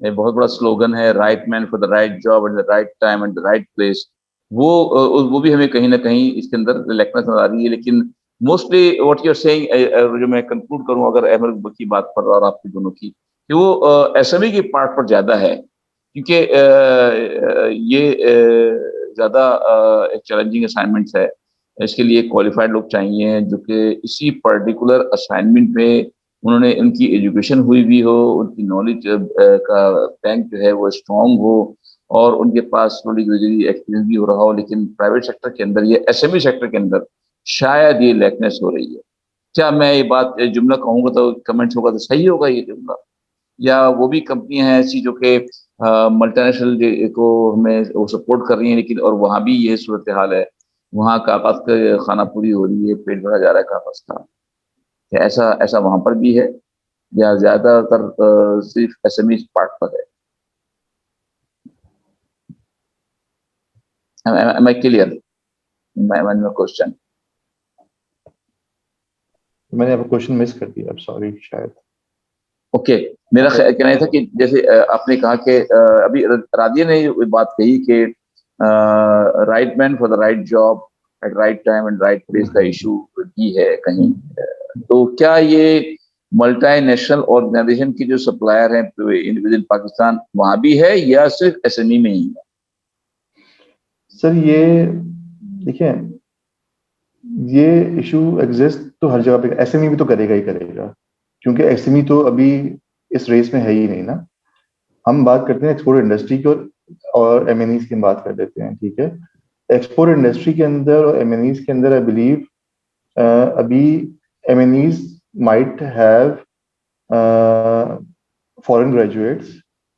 बहुत बड़ा स्लोगन है, right man for the right job at the right time and the right place, वो भी हमें कहीं ना कहीं इसके अंदर रिलेक्टनेस नजर आ रही है। लेकिन mostly what you are saying, जो मैं कंक्लूड करूं अगर अहमद की बात पर और आपकी दोनों की, कि वो एसएमई के पार्ट पर ज्यादा है, क्योंकि ये ज्यादा एक चैलेंजिंग असाइनमेंट्स है। इसके लिए क्वालिफाइड लोग चाहिए जो कि इसी पर्टिकुलर असाइनमेंट में उन्होंने उनकी एजुकेशन हुई भी हो, उनकी नॉलेज का बैंक जो है वो स्ट्रांग हो और उनके पास थोड़ी ग्रेजुएट एक्सपीरियंस भी हो रहा हो। लेकिन प्राइवेट सेक्टर के अंदर, ये एसएमई सेक्टर के अंदर शायद ये लैकनेस हो रही है। क्या मैं ये बात जुमला कहूँगा तो कमेंट्स होगा तो सही होगा ये जुमला, या वो भी कंपनियां हैं ऐसी जो कि मल्टीनेशनल को हमें वो सपोर्ट कर रही हैं, लेकिन और वहाँ भी ये सूरत हाल है, वहाँ कागज का खाना पूरी हो रही है, पेट भरा जा रहा है कागज का। ऐसा ऐसा वहां पर भी है या ज्यादातर सिर्फ एसएमई पार्ट पर है? Am I clear in my question? मैंने आपका क्वेश्चन मिस कर दिया, अब सॉरी शायद। ओके, मेरा कहना ये था कि जैसे आपने कहा कि अभी राधिया ने ये बात कही कि right man for the right job eight right time and right place का इशू भी है कहीं। तो क्या ये मल्टीनेशनल ऑर्गेनाइजेशन की जो सप्लायर हैं विद इन पाकिस्तान वहां भी है या सिर्फ एसएमई में ही है? सर ये देखिए, ये इशू एग्जिस्ट तो हर जगह पे, एसएमई भी तो करेगा ही करेगा, क्योंकि एसएमई तो अभी इस रेस में है ही नहीं ना। हम बात करते हैं एक्सपोर्ट इंडस्ट्री की और एमएनईज की बात कर लेते हैं, ठीक है। एक्सपोर्ट इंडस्ट्री के अंदर और एमएनईज के अंदर आई बिलीव अभी एमएनईज माइट हैव फॉरेन ग्रेजुएट्स,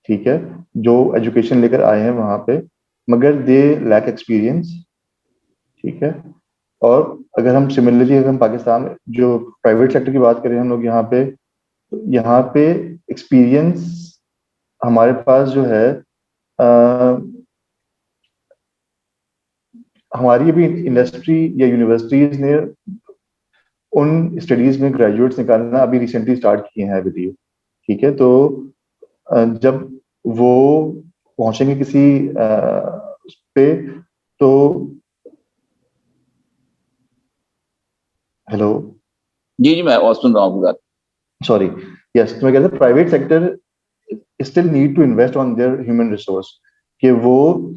ठीक है, जो एजुकेशन लेकर आए हैं वहां पे, मगर दे लैक एक्सपीरियंस, ठीक है। और अगर हम सिमिलरली अगर हम पाकिस्तान जो प्राइवेट सेक्टर की बात करें हम लोग यहाँ पे एक्सपीरियंस हमारे पास जो है हमारी अभी इंडस्ट्री या यूनिवर्सिटीज ने उन स्टडीज में ग्रेजुएट्स निकालना अभी रिसेंटली स्टार्ट किए हैं अभी, ठीक है। तो जब वो पहुंचेंगे किसी पे तो हेलो जी जी, मैं और सुन रहा हूँ बात। सॉरी, यस, तो मैं कहता हूँ private sector still need to invest on their human resource, कि वो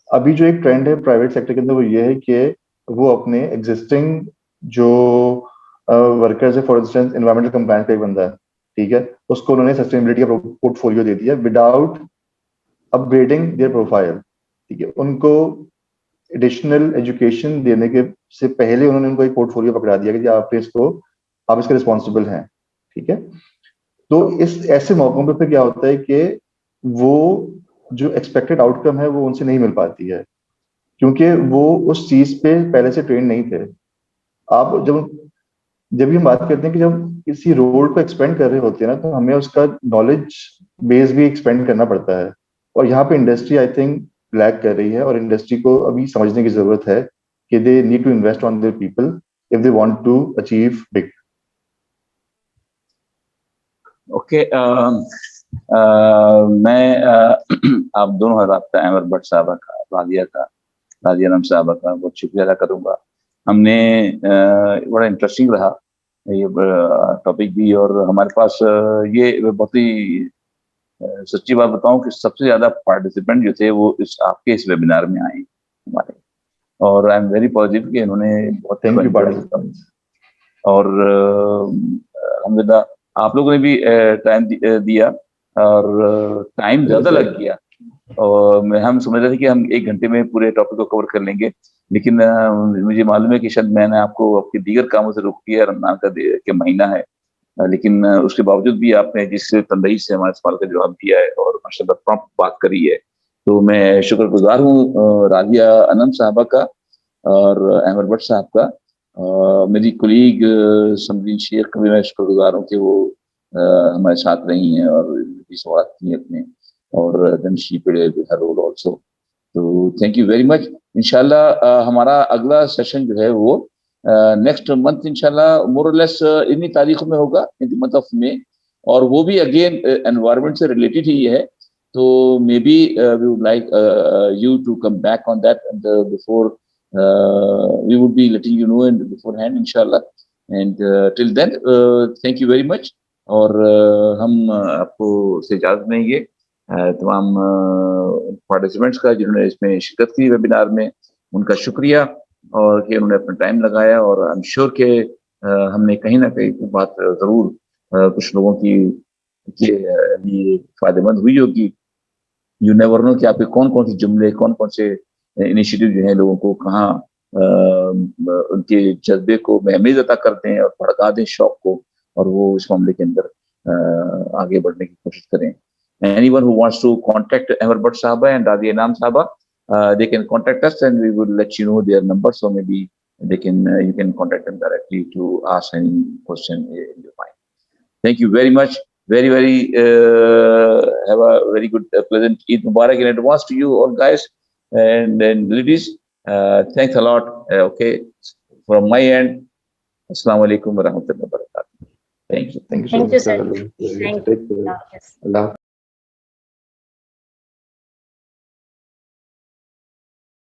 अभी जो एक ट्रेंड है प्राइवेट सेक्टर के अंदर वो ये है कि वो अपने एग्जिस्टिंग जो वर्कर्स है, फॉर इंस्टेंस एनवायरमेंटल कंप्लायंस का एक बंदा है, ठीक है, उसको उन्होंने सस्टेनेबिलिटी का पोर्टफोलियो दे दिया विदाउट अपग्रेडिंग देयर प्रोफाइल, ठीक है। उनको एडिशनल एजुकेशन देने के से पहले उन्होंने उनको एक पोर्टफोलियो पकड़ा दिया कि आप इसके रिस्पॉन्सिबल हैं, ठीक है। तो इस ऐसे मौकों पे फिर क्या होता है कि वो जो एक्सपेक्टेड आउटकम है वो उनसे नहीं मिल पाती है, क्योंकि वो उस चीज पे पहले से ट्रेन नहीं थे। आप जब भी हम बात करते हैं कि जब किसी रोल को एक्सपेंड कर रहे होते हैं ना, तो हमें उसका नॉलेज बेस भी एक्सपेंड करना पड़ता है, और यहाँ पे इंडस्ट्री आई थिंक लैग कर रही है, और इंडस्ट्री को अभी समझने की जरूरत है कि they need to invest on their people if they want to achieve big. Okay, मैं आप दोनों हजरात अहमद भट्ट साहबा का, राजिया नम साहबा का बहुत शुक्रिया अदा करूंगा। हमने बड़ा इंटरेस्टिंग रहा ये टॉपिक भी, और हमारे पास ये बहुत ही सच्ची बात बताऊं कि सबसे ज्यादा पार्टिसिपेंट जो थे वो आपके इस वेबिनार में आए हमारे, और आई एम वेरी पॉजिटिव कि इन्होंने बहुत थैंक यू पार्टिसिपेंट्स। और अल्हम्दुलिल्लाह आप लोगों ने भी टाइम दिया, और टाइम ज्यादा लग गया, और हम समझ रहे थे कि हम 1 घंटे में पूरे टॉपिक को कवर कर लेंगे, लेकिन मुझे मालूम है कि शायद मैंने आपको आपके दीगर कामों से रोक दिया, रमजान का महीना है, लेकिन उसके बावजूद भी आपने जिस तंदही से हमारे सवाल का जवाब दिया है और माशाल्लाह प्रॉम्प्ट बात करी है, तो मैं शुक्रगुजार हूँ राजिया अनम साहबा का और अहमद भट्ट साहब का। मेरी कुलीग समरीन शेख का भी मैं शुक्रगुजार हूँ कि वो हमारे साथ रही हैं और सवाल की अपने, और then she played her role also. तो थैंक यू वेरी मच। इंशाल्लाह हमारा अगला सेशन जो है वो नेक्स्ट मंथ इंशाल्लाह मोर और लेस इन्हीं तारीखों में होगा, in the month of May, और वो भी अगेन एनवायरनमेंट से रिलेटेड ही है। तो maybe we would like you to come back on that, and before we would be letting you know in beforehand inshallah, and till then thank you very much, और हम आपको से इजाजत देंगे। तमाम पार्टिसिपेंट्स का जिन्होंने इसमें शिरकत की वेबिनार में, उनका शुक्रिया, और कि उन्होंने अपना टाइम लगाया, और आई एम श्योर के हमने कहीं ना कहीं बात जरूर कुछ लोगों की लिए फायदेमंद हुई होगी। यू नेवर नो कि आपके कौन कौन से जुमले, कौन कौन से इनिशिएटिव जो है लोगों को कहाँ उनके जज्बे को महमीज अता करते हैं और भड़का दें शौक को, और वो इस मामले के अंदर आगे बढ़ने की कोशिश करें। Anyone who wants to contact Ahmed Bhatt Sahaba and Radia Inam Sahaba, they can contact us and we will let you know their numbers, or maybe they can you can contact them directly to ask any question in your mind. Thank you very much. Very have a very good pleasant Eid Mubarak in advance to you all guys and ladies. Thanks a lot. Okay, from my end, Assalamu alaikum wa rahmatullahi wa barakatuh. Thank you. Thank you so Thank much, you, sir. sir. Thank Take you. care. Allah Hafiz. Allah